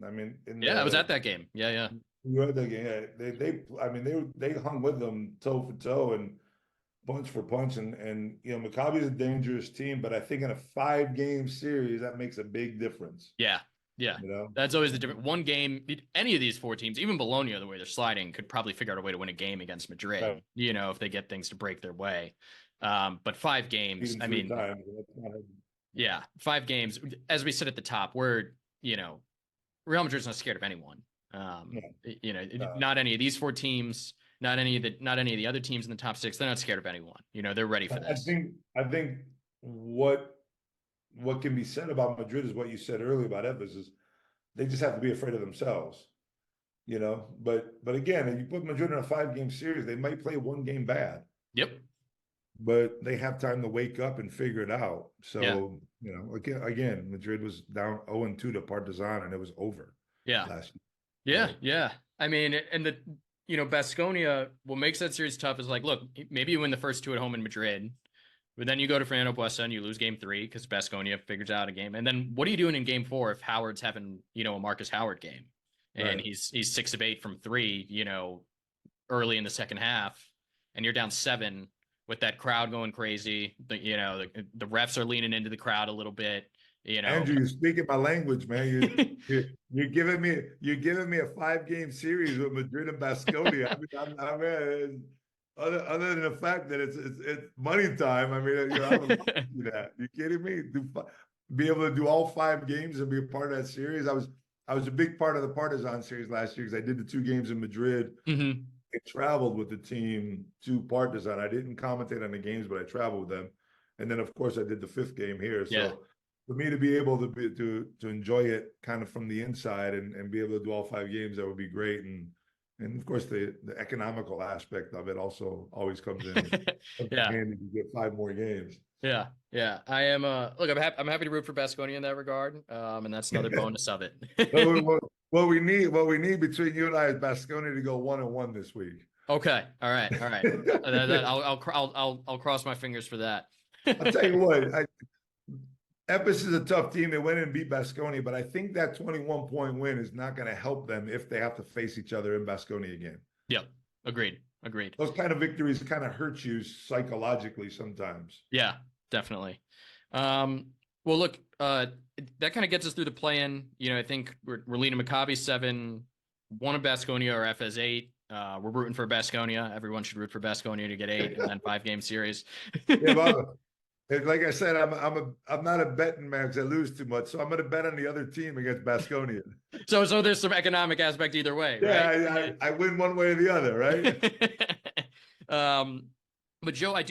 I was at that game. Yeah. You had that game. Yeah, they hung with them toe for toe and punch for punch, and Maccabi is a dangerous team, but I think in a 5-game series that makes a big difference. Yeah. That's always the difference. One game, any of these 4 teams, even Bologna, the way they're sliding, could probably figure out a way to win a game against Madrid. Right. If they get things to break their way. But 5 games, I mean, yeah, 5 games, as we said at the top, we're, Real Madrid's not scared of anyone. Not any of these 4 teams, not any of the other teams in the top 6. They're not scared of anyone. They're ready for this. I think what can be said about Madrid is what you said earlier about Evans is they just have to be afraid of themselves. But again, if you put Madrid in a 5-game series, they might play 1 game bad. Yep. But they have time to wake up and figure it out. So, again, Madrid was down 0-2 to Partizan, and it was over. Yeah. Last year. Yeah. I mean, and Baskonia, what makes that series tough is like, look, maybe you win the first 2 at home in Madrid, but then you go to Fernando Buesa and you lose game 3 because Baskonia figures out a game. And then what are you doing in game 4 if Howard's having, a Marcus Howard game and right. he's 6 of 8 from 3, early in the second half, and you're down 7 with that crowd going crazy. The refs are leaning into the crowd a little bit. Andrew, you're speaking my language, man. You're giving me a 5-game series with Madrid and Baskonia. I mean, other than the fact that it's money time. I mean, I'm about to do that. You kidding me? Be able to do all 5 games and be a part of that series. I was a big part of the Partizan series last year because I did the 2 games in Madrid. Mm-hmm. I traveled with the team to Partizan. I didn't commentate on the games, but I traveled with them. And then, of course, I did the 5th game here. So for me to be able to enjoy it kind of from the inside and be able to do all 5 games, that would be great. And of course, the economical aspect of it also always comes in. Handy to get 5 more games. Yeah. I am. Look, I'm happy to root for Baskonia in that regard. And that's another bonus of it. What we need between you and I is Baskonia to go 1-1 this week. Okay. All right. I'll cross my fingers for that. I'll tell you what. Epis is a tough team. They went in and beat Baskonia, but I think that 21-point win is not going to help them if they have to face each other in Baskonia again. Yep. Agreed. Those kind of victories kind of hurt you psychologically sometimes. Yeah, definitely. Well, look, that kind of gets us through the play-in. I think we're leading Maccabi 7, 1 of Baskonia or FS 8. We're rooting for Baskonia. Everyone should root for Baskonia to get 8 and then 5-game series. Like I said, I'm not a betting man because I lose too much, so I'm going to bet on the other team against Baskonia. So there's some economic aspect either way, right? Yeah, I win one way or the other, right? But Joe, I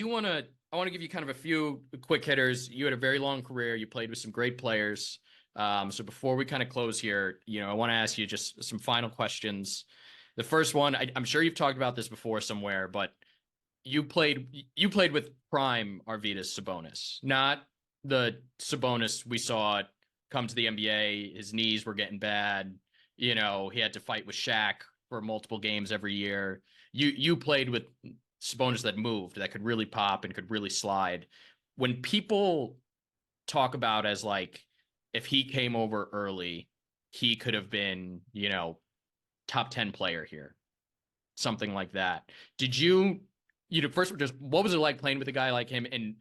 want to give you kind of a few quick hitters. You had a very long career. You played with some great players. So before we kind of close here, I want to ask you just some final questions. The first one, I'm sure you've talked about this before somewhere, but you played with prime Arvydas Sabonis, not the Sabonis we saw come to the NBA. His knees were getting bad. He had to fight with Shaq for multiple games every year. You played with Sabonis that moved, that could really pop and could really slide. When people talk about as like, if he came over early, he could have been, top 10 player here, something like that. Did you first, just what was it like playing with a guy like him, and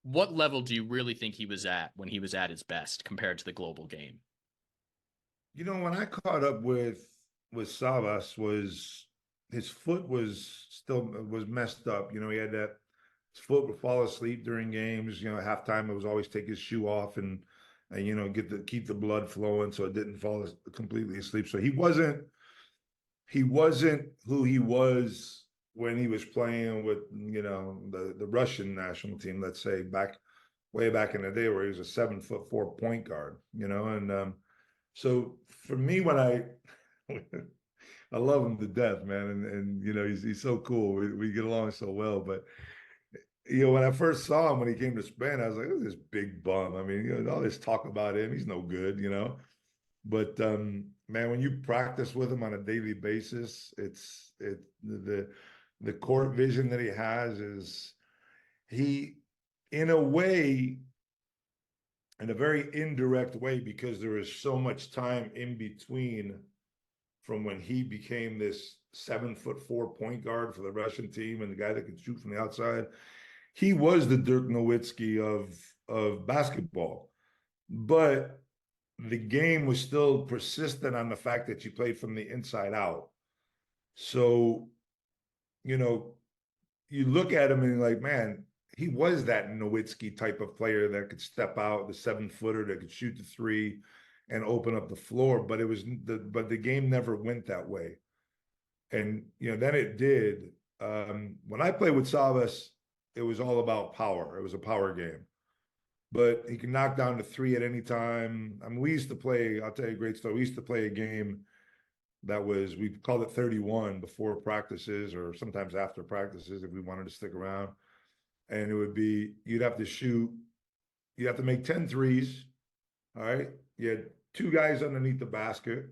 what level do you really think he was at when he was at his best compared to the global game? When I caught up with Savas, was his foot was messed up. He had that, his foot would fall asleep during games. Halftime it was always take his shoe off and keep the blood flowing so it didn't fall completely asleep. So he wasn't who he was when he was playing with, the Russian national team, let's say way back in the day, where he was a 7'4" point guard, and so for me, when I love him to death, man, and you know he's so cool. We get along so well. But you know, when I first saw him when he came to Spain, I was like, "Who's this big bum?" I mean, you know, all this talk about him, he's no good, you know. But man, when you practice with him on a daily basis, the court vision that he has is he, in a way, in a very indirect way, because there is so much time in between from when he became this 7'4" point guard for the Russian team and the guy that could shoot from the outside. He was the Dirk Nowitzki of basketball, but the game was still persistent on the fact that you played from the inside out. So, you know, you look at him and you're like, man, he was that Nowitzki type of player that could step out, the 7-footer that could shoot the three and open up the floor. But the game never went that way. And you know, then it did. When I played with Savas, it was all about power. It was a power game. But he can knock down the three at any time. I mean, we used to play, I'll tell you a great story. We used to play a game that was, we called it 31 before practices or sometimes after practices if we wanted to stick around. And it would be, you'd have to make 10 threes. All right. You had two guys underneath the basket.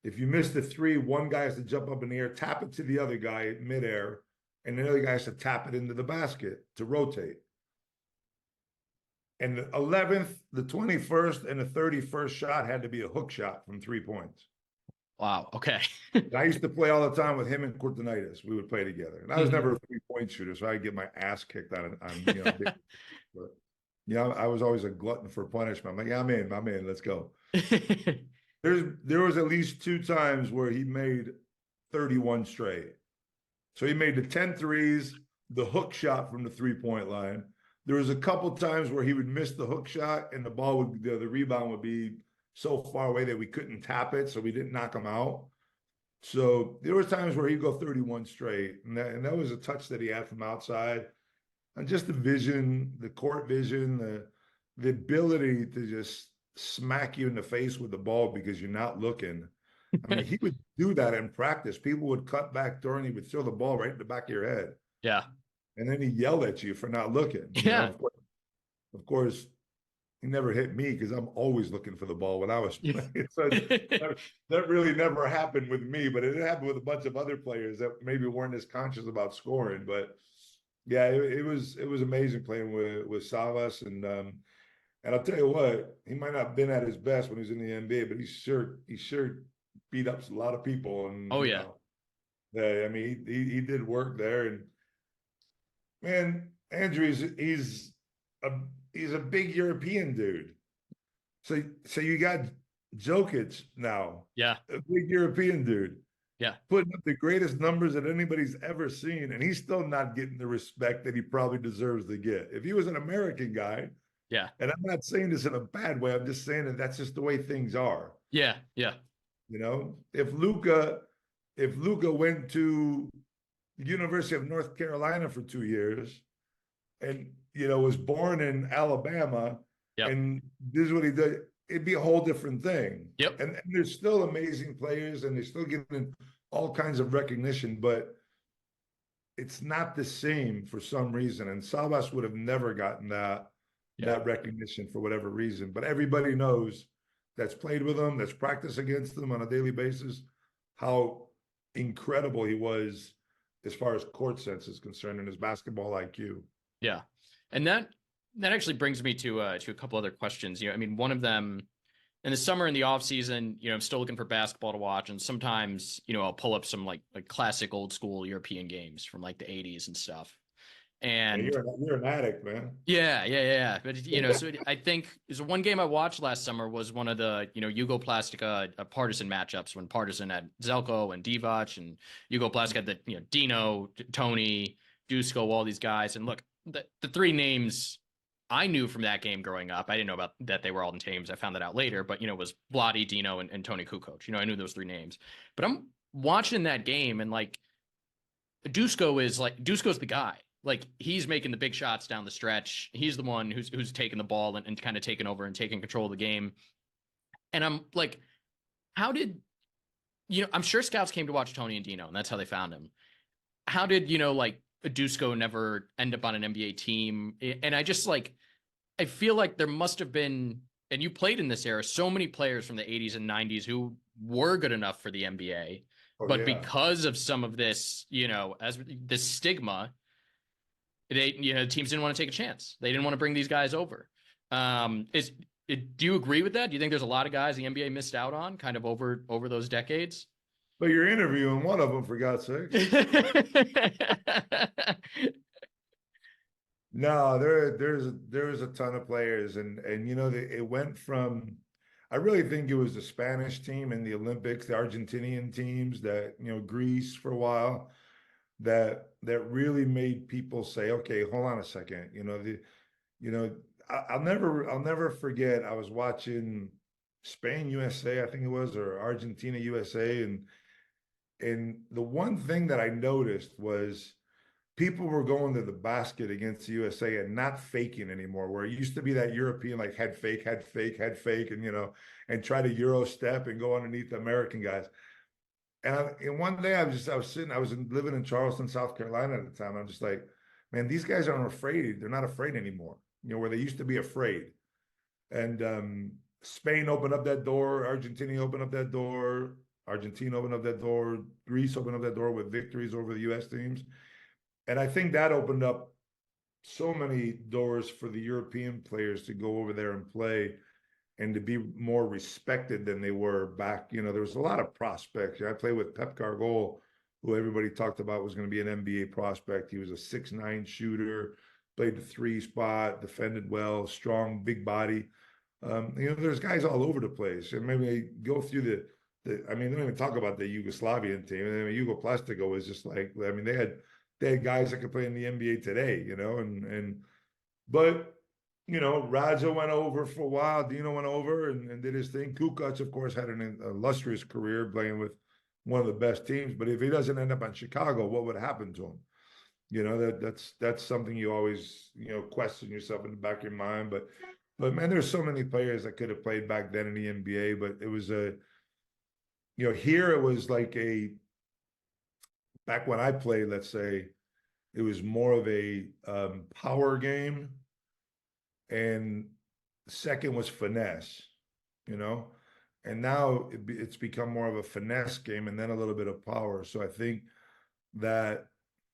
If you missed the three, one guy has to jump up in the air, tap it to the other guy midair, and the other guy has to tap it into the basket to rotate. And the 11th, the 21st, and the 31st shot had to be a hook shot from 3 points. Wow. Okay. I used to play all the time with him and Courtenitis. We would play together. And I was never a 3-point shooter, so I'd get my ass kicked on you know, but you know, I was always a glutton for punishment. I'm like, yeah, I'm in, let's go. There was at least 2 times where he made 31 straight. So he made the 10 threes, the hook shot from the 3-point line. There was a couple times where he would miss the hook shot and the ball would, the rebound would be so far away that we couldn't tap it, so we didn't knock him out. So there were times where he'd go 31 straight, and that was a touch that he had from outside. And just the vision, the court vision, the ability to just smack you in the face with the ball because you're not looking. I mean, he would do that in practice. People would cut back door and he would throw the ball right in the back of your head. Yeah. And then he yelled at you for not looking. Yeah. Of course, he never hit me because I'm always looking for the ball when I was playing. So that really never happened with me, but it happened with a bunch of other players that maybe weren't as conscious about scoring. But yeah, it was amazing playing with Savas, and I'll tell you what, he might not have been at his best when he was in the NBA, but he sure beat up a lot of people. And oh yeah, yeah, I mean he did work there, and man, Andrew, he's a big European dude. So you got Jokic now. Yeah. A big European dude. Yeah. Putting up the greatest numbers that anybody's ever seen, and he's still not getting the respect that he probably deserves to get. If he was an American guy, yeah. And I'm not saying this in a bad way, I'm just saying that that's just the way things are. Yeah. Yeah. You know, if Luka went to the University of North Carolina for 2 years and, you know, was born in Alabama, yep. and this is what he did, it'd be a whole different thing. Yep. And there's still amazing players and they're still getting all kinds of recognition, but it's not the same for some reason. And Savas would have never gotten that recognition for whatever reason. But everybody knows that's played with him, that's practiced against him on a daily basis, how incredible he was as far as court sense is concerned and his basketball IQ. Yeah. And that actually brings me to a couple other questions. You know, I mean, one of them, in the summer, in the off season, you know, I'm still looking for basketball to watch, and sometimes, you know, I'll pull up some like classic old school European games from like the 80s and stuff. And you're an addict, man. Yeah. But you know, so I think there's one game I watched last summer was one of the, you know, Jugoplastica Partizan matchups when Partizan had Zelko and Divac, and Jugoplastica had the, you know, Dino, Tony, Dusko, all these guys. And look, the 3 names I knew from that game growing up. I didn't know about that they were all in teams. I found that out later, but, you know, it was Vladi, Dino, and Tony Kukoc. You know, I knew those 3 names. But I'm watching that game, and like Dusko's the guy. Like, he's making the big shots down the stretch. He's the one who's taking the ball and kind of taking over and taking control of the game. And I'm like, how did I'm sure scouts came to watch Tony and Dino, and that's how they found him. How did, like Dusko never end up on an NBA team? And I feel like there must have been, and you played in this era, so many players from the 80s and 90s who were good enough for the NBA, Oh but yeah. because of some of this, as this stigma, teams didn't want to take a chance. They didn't want to bring these guys over. Do you agree with that? Do you think there's a lot of guys the NBA missed out on kind of over those decades? But you're interviewing one of them, for God's sakes. No, there's a ton of players, and it went from. I really think it was the Spanish team in the Olympics, the Argentinian teams that Greece for a while, that really made people say, okay, hold on a second, I'll never forget. I was watching Spain USA, I think it was, or Argentina USA, and the one thing that I noticed was people were going to the basket against the USA and not faking anymore, where it used to be that European like head fake, and try to Euro step and go underneath the American guys. And one day I was living in Charleston, South Carolina at the time. I'm just like, man, these guys aren't afraid. They're not afraid anymore. Where they used to be afraid. And Spain opened up that door, Argentina opened up that door, Greece opened up that door with victories over the US teams. And I think that opened up so many doors for the European players to go over there and play and to be more respected than they were back. There was a lot of prospects. I played with Pep Cargol, who everybody talked about was going to be an NBA prospect. He was a 6'9" shooter, played the 3 spot, defended well, strong, big body. There's guys all over the place. And maybe they go through I mean, they don't even talk about the Yugoslavian team. I mean, Yugoplastico was just like, I mean, they had guys that could play in the NBA today, but Raja went over for a while, Dino went over and did his thing. Kukoc, of course, had an illustrious career playing with one of the best teams. But if he doesn't end up on Chicago, what would happen to him? That's something you always, question yourself in the back of your mind. But man, there's so many players that could have played back then in the NBA, but it was here it was like back when I played, let's say, it was more of a power game, and second was finesse, and now it's become more of a finesse game and then a little bit of power. So I think that,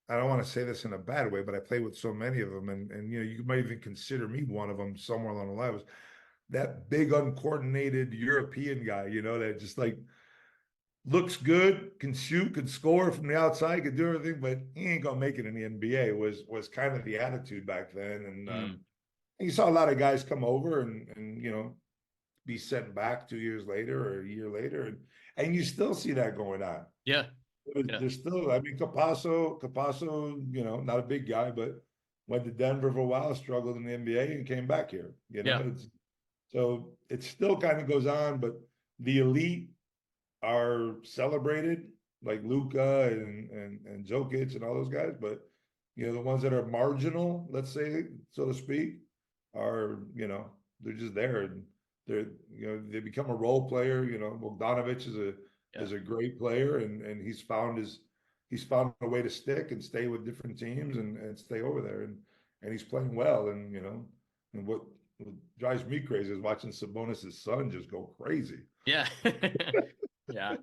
I don't want to say this in a bad way, but I played with so many of them, and you might even consider me one of them somewhere along the line. Was that big uncoordinated European guy, that just like looks good, can shoot, can score from the outside, can do everything, but he ain't gonna make it in the NBA. Was kind of the attitude back then, and you saw a lot of guys come over and be sent back 2 years later or a year later, and you still see that going on. Yeah. There's still, I mean, Capasso, not a big guy, but went to Denver for a while, struggled in the NBA, and came back here. So it still kind of goes on, but the elite are celebrated, like Luka and Jokic and all those guys. But the ones that are marginal, let's say, so to speak, are they're just there, and they become a role player. Bogdanovic is a great player, and he's found a way to stick and stay with different teams and stay over there, and he's playing well. And what drives me crazy is watching Sabonis' son just go crazy. Yeah. Yeah.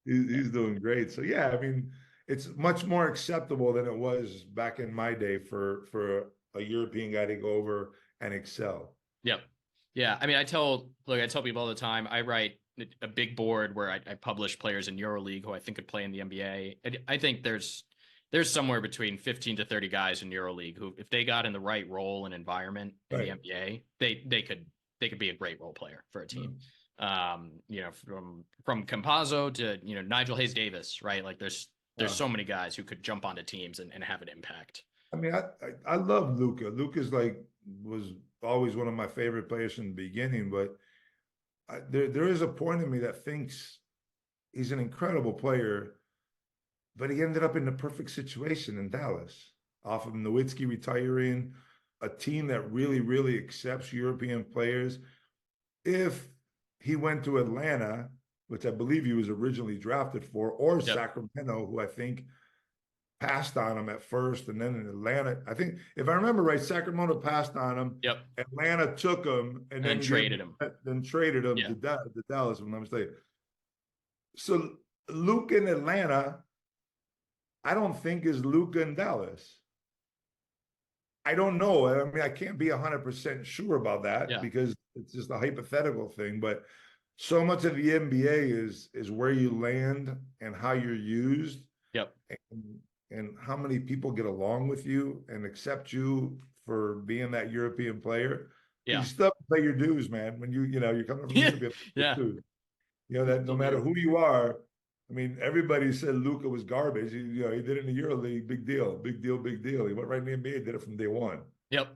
He's doing great. So yeah, I mean, it's much more acceptable than it was back in my day for a European guy to go over and excel. Yep. Yeah. I mean, I tell people all the time, I write a big board where I publish players in EuroLeague who I think could play in the NBA. And I think there's somewhere between 15 to 30 guys in EuroLeague who, if they got in the right role and environment in the NBA, they could be a great role player for a team. From Campazzo to Nigel Hayes Davis, right? Like there's so many guys who could jump onto teams and have an impact. I mean, I love Luka. Luka's was always one of my favorite players from the beginning, but there is a point in me that thinks he's an incredible player, but he ended up in the perfect situation in Dallas, off of Nowitzki retiring, a team that really, really accepts European players. If he went to Atlanta, which I believe he was originally drafted for, or Yep. Sacramento, who I think passed on him at first, and then in Atlanta, I think if I remember right, Sacramento passed on him. Yep. Atlanta took him and then traded him. Then traded him Yeah. to Dallas, if I'm not mistaken. So Luka in Atlanta, I don't think is Luka in Dallas. I don't know. I mean, I can't be 100% sure about that because it's just a hypothetical thing. But so much of the NBA is where you land and how you're used. Yep. And how many people get along with you and accept you for being that European player. You still have to pay your dues, man. When you're coming from Europe, you know that no matter who you are. I mean, everybody said Luka was garbage. He did it in the EuroLeague, big deal, big deal, big deal. He went right in the NBA, did it from day one. Yep.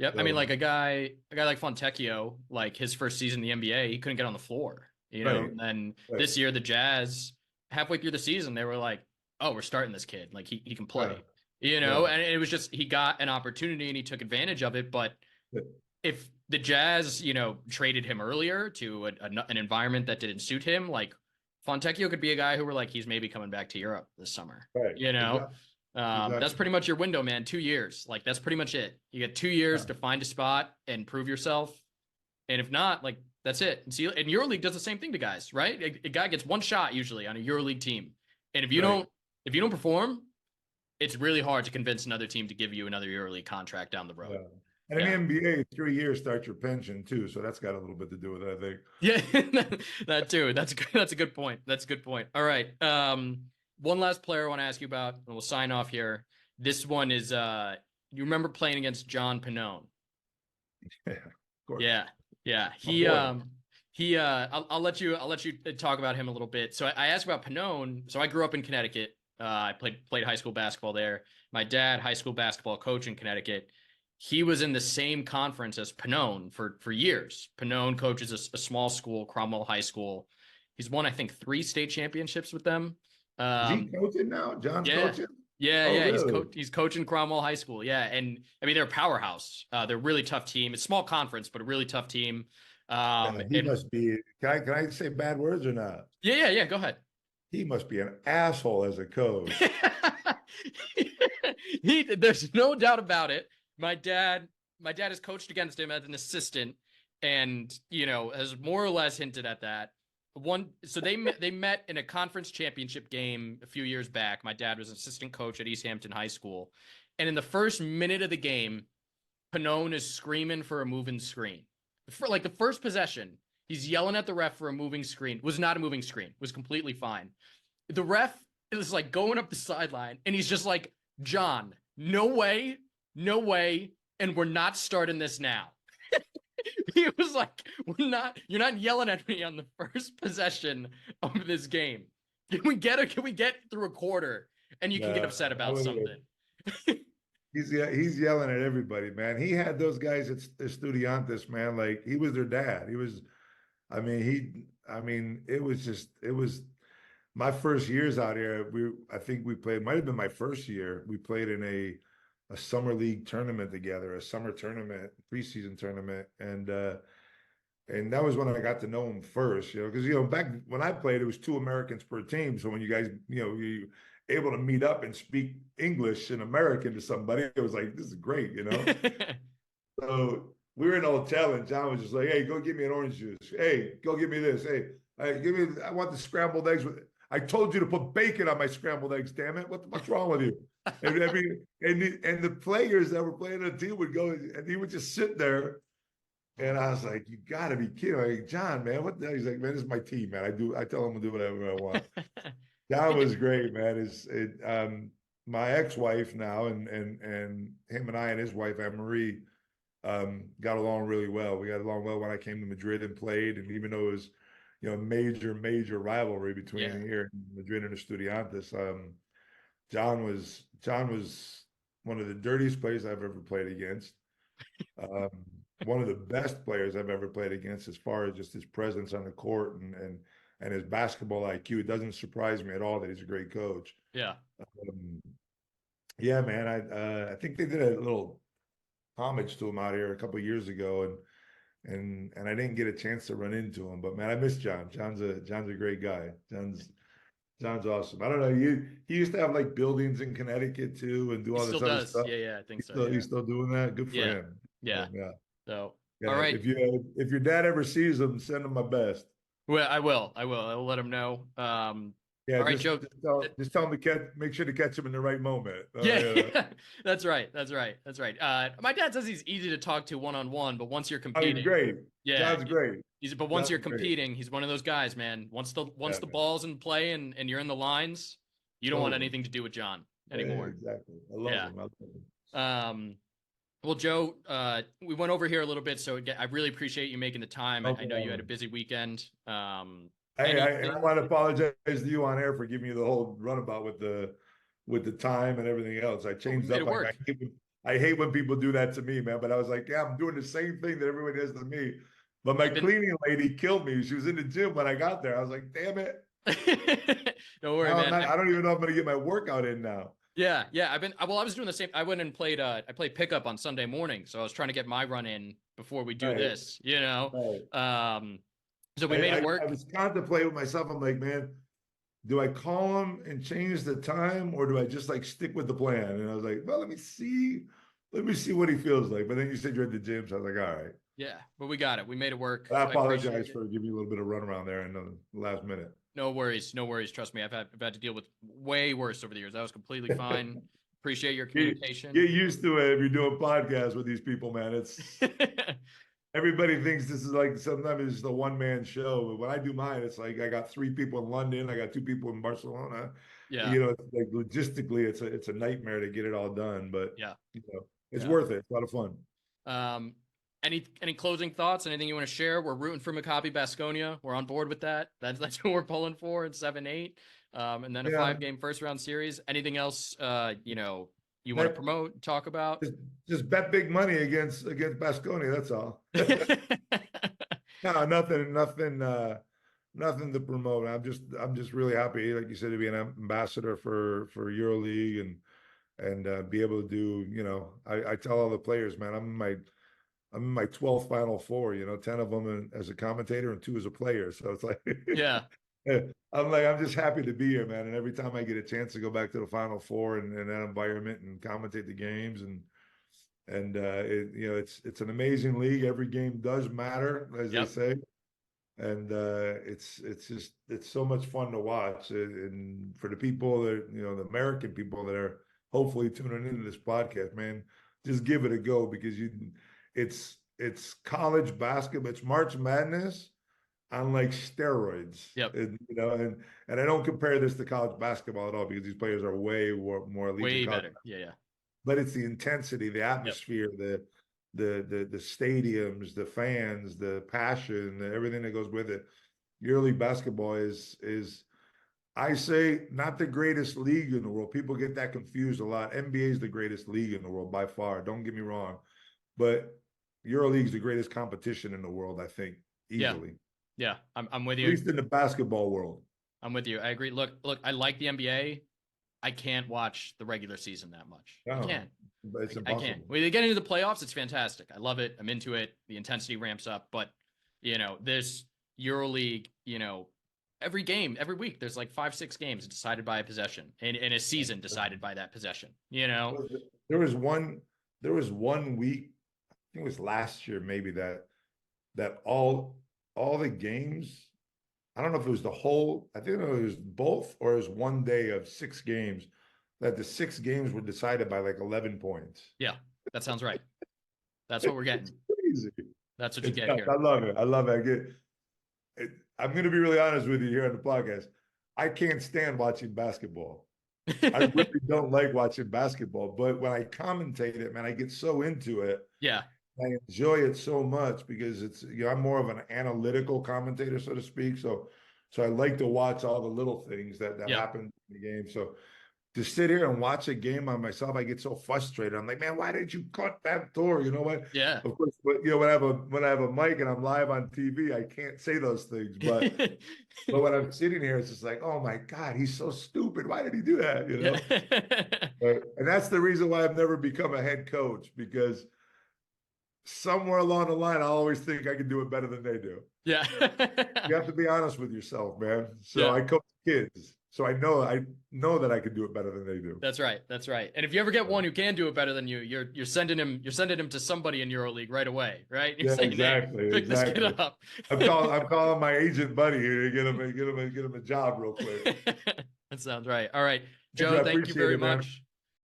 So, I mean, like a guy like Fontecchio, like his first season in the NBA, he couldn't get on the floor, you know. And then this year, the Jazz, halfway through the season, they were like, "Oh, we're starting this kid. Like he can play," you know. And it was just he got an opportunity and he took advantage of it. But if the Jazz, traded him earlier to an environment that didn't suit him, like Fontecchio could be a guy who we're like, he's maybe coming back to Europe this summer. Exactly. That's pretty much your window, man. 2 years. Like that's pretty much it. You get 2 years to find a spot and prove yourself. And if not, like that's it. And see, and EuroLeague does the same thing to guys, right? A guy gets one shot usually on a EuroLeague team. And if you don't perform, it's really hard to convince another team to give you another EuroLeague contract down the road. And in the NBA, 3 years start your pension too, so that's got a little bit to do with it, I think. Yeah, that too. That's a good point. That's a good point. All right. One last player I want to ask you about, and we'll sign off here. This one is you remember playing against John Pannone? Yeah, of course. Yeah. I'll let you talk about him a little bit. So I asked about Pannone. So I grew up in Connecticut. I played high school basketball there. My dad, high school basketball coach in Connecticut. He was in the same conference as Pannone for years. Pannone coaches a small school, Cromwell High School. He's won, I think, 3 state championships with them. Is he coaching now? John's coaching? Yeah. Really? He's coaching Cromwell High School. Yeah, and I mean they're a powerhouse. They're a really tough team. It's a small conference, but a really tough team. He must be. Can I say bad words or not? Yeah. Go ahead. He must be an asshole as a coach. There's no doubt about it. My dad has coached against him as an assistant, and has more or less hinted at that. So they met in a conference championship game a few years back. My dad was an assistant coach at East Hampton High School, and in the first minute of the game, Pannone is screaming for a moving screen. For like the first possession, he's yelling at the ref for a moving screen. It was not a moving screen. It was completely fine. The ref is like going up the sideline, and he's just like, "John, no way, and we're not starting this now." He was like, you're not yelling at me on the first possession of this game. Can we get through a quarter and you can get upset about something? He's yelling at everybody, man. He had those guys at Estudiantes, man. Like he was their dad. It was my first years out here. I think we played, might have been my first year. We played in a summer league tournament together, a summer tournament, preseason tournament. And that was when I got to know him first, because, back when I played, it was 2 Americans per team. So when you guys, you able to meet up and speak English and American to somebody, it was like, this is great, So we were in a hotel and John was just like, "Hey, go get me an orange juice. Hey, go get me this. Hey, I want the scrambled eggs with it. I told you to put bacon on my scrambled eggs, damn it. What's wrong with you?" And I mean, and the players that were playing on the team would go, and he would just sit there. And I was like, "You got to be kidding!" I'm like, "John, man, what the hell?" He's like, "Man, this is my team, man. I tell them to do whatever I want." John was great, man. My ex-wife now, and him and I and his wife Anne Marie got along really well. We got along well when I came to Madrid and played, and even though it was, major rivalry between here in Madrid and Estudiantes. John was one of the dirtiest players I've ever played against. One of the best players I've ever played against, as far as just his presence on the court and his basketball IQ. It doesn't surprise me at all that he's a great coach. Yeah. Yeah, man. I think they did a little homage to him out here a couple of years ago, and and I didn't get a chance to run into him. But man, I miss John. John's a great guy. John's awesome. I don't know. He used to have like buildings in Connecticut too, and do He all still this other does. stuff. Yeah, I think so. He's still doing that. Good for Yeah. him. Yeah. Yeah. So, Yeah. all right. If your dad ever sees him, send him my best. Well, I will. I'll let him know. Yeah, all right, Joe. Just tell him to make sure to catch him in the right moment. Yeah. That's right. My dad says he's easy to talk to one-on-one, but once you're competing, he's great. Yeah, John's great. Once you're competing, he's one of those guys, man. Once the ball's in play and you're in the lines, you don't want anything to do with John anymore. Yeah, exactly. I love him. Well, Joe, we went over here a little bit, so I really appreciate you making the time. I know you had a busy weekend. I want to apologize to you on air for giving you the whole runabout with the time and everything else. I changed up. I hate when people do that to me, man. But I was like, yeah, I'm doing the same thing that everybody does to me. But my cleaning lady killed me. She was in the gym when I got there. I was like, damn it. Don't worry, man. I don't even know if I'm going to get my workout in now. Yeah. I was doing the same. I went and played pickup on Sunday morning. So I was trying to get my run in before we do this, Right. So we made it work. I was contemplating with myself. I'm like, man, do I call him and change the time, or do I just like stick with the plan? And I was like, well, let me see what he feels like. But then you said you're at the gym, so I was like, all right. Yeah, but we got it. We made it work. I apologize for giving you a little bit of runaround there in the last minute. No worries. Trust me, I've had to deal with way worse over the years. That was completely fine. Appreciate your communication. Get used to it if you're doing podcasts with these people, man. It's everybody thinks this is like sometimes it's just a one-man show. But when I do mine, it's like I got 3 people in London, I got 2 people in Barcelona. Yeah. It's like logistically it's a nightmare to get it all done. But it's worth it. It's a lot of fun. Any closing thoughts? Anything you want to share? We're rooting for Maccabi Baskonia. We're on board with that. That's what we're pulling for in 7-8. And then a 5-game first round series. Anything else you want to promote, talk about? Just bet big money against Baskonia, that's all. No, nothing to promote. I'm just really happy, like you said, to be an ambassador for EuroLeague and be able to do, I tell all the players, man, I'm in my 12th Final Four, 10 of them as a commentator and 2 as a player. So it's like, yeah, I'm just happy to be here, man. And every time I get a chance to go back to the Final Four and that environment and commentate the games and it's an amazing league. Every game does matter, as they say. And it's so much fun to watch. And for the people that, the American people that are hopefully tuning into this podcast, man, just give it a go because it's college basketball. It's March Madness on like steroids. Yep. And I don't compare this to college basketball at all because these players are way more elite. Way better. Yeah. But it's the intensity, the atmosphere, the stadiums, the fans, the passion, everything that goes with it. EuroLeague basketball is I say not the greatest league in the world. People get that confused a lot. NBA is the greatest league in the world by far. Don't get me wrong. But EuroLeague is the greatest competition in the world, I think, easily. Yeah, I'm with you. At least in the basketball world. I'm with you. I agree. Look, I like the NBA. I can't watch the regular season that much. I can't. It's impossible. I can't. When they get into the playoffs, it's fantastic. I love it. I'm into it. The intensity ramps up. But, this EuroLeague, every game, every week, there's like 5-6 games decided by a possession and a season decided by that possession, There was one week, I think it was last year, maybe that all the games, I don't know if it was the whole, I think it was both, or it was one day of 6 games, that the 6 games were decided by like 11 points. Yeah, that sounds right. That's what we're getting. It's crazy. That's what you get here. I love it. I'm going to be really honest with you here on the podcast. I can't stand watching basketball. I really don't like watching basketball, but when I commentate it, man, I get so into it. Yeah. I enjoy it so much because it's, I'm more of an analytical commentator, so to speak. So I like to watch all the little things that happen in the game. So to sit here and watch a game on myself, I get so frustrated. I'm like, man, why didn't you cut that door? You know what? Yeah. Of course, but when I have a mic and I'm live on TV, I can't say those things. But but when I'm sitting here, it's just like, oh my God, he's so stupid. Why did he do that? And that's the reason why I've never become a head coach, because somewhere along the line, I always think I can do it better than they do. Yeah. You have to be honest with yourself, man. So Yeah. I coach kids, so I know that I can do it better than they do. That's right. That's right. And if you ever get one who can do it better than you, you're sending him to somebody in EuroLeague right away, right? You're Yeah, saying, exactly. hey, pick this Exactly. kid up. I'm calling my agent buddy here to get him a job real quick. That sounds right. All right, Andrew, Joe, I thank you appreciate very it, man. much.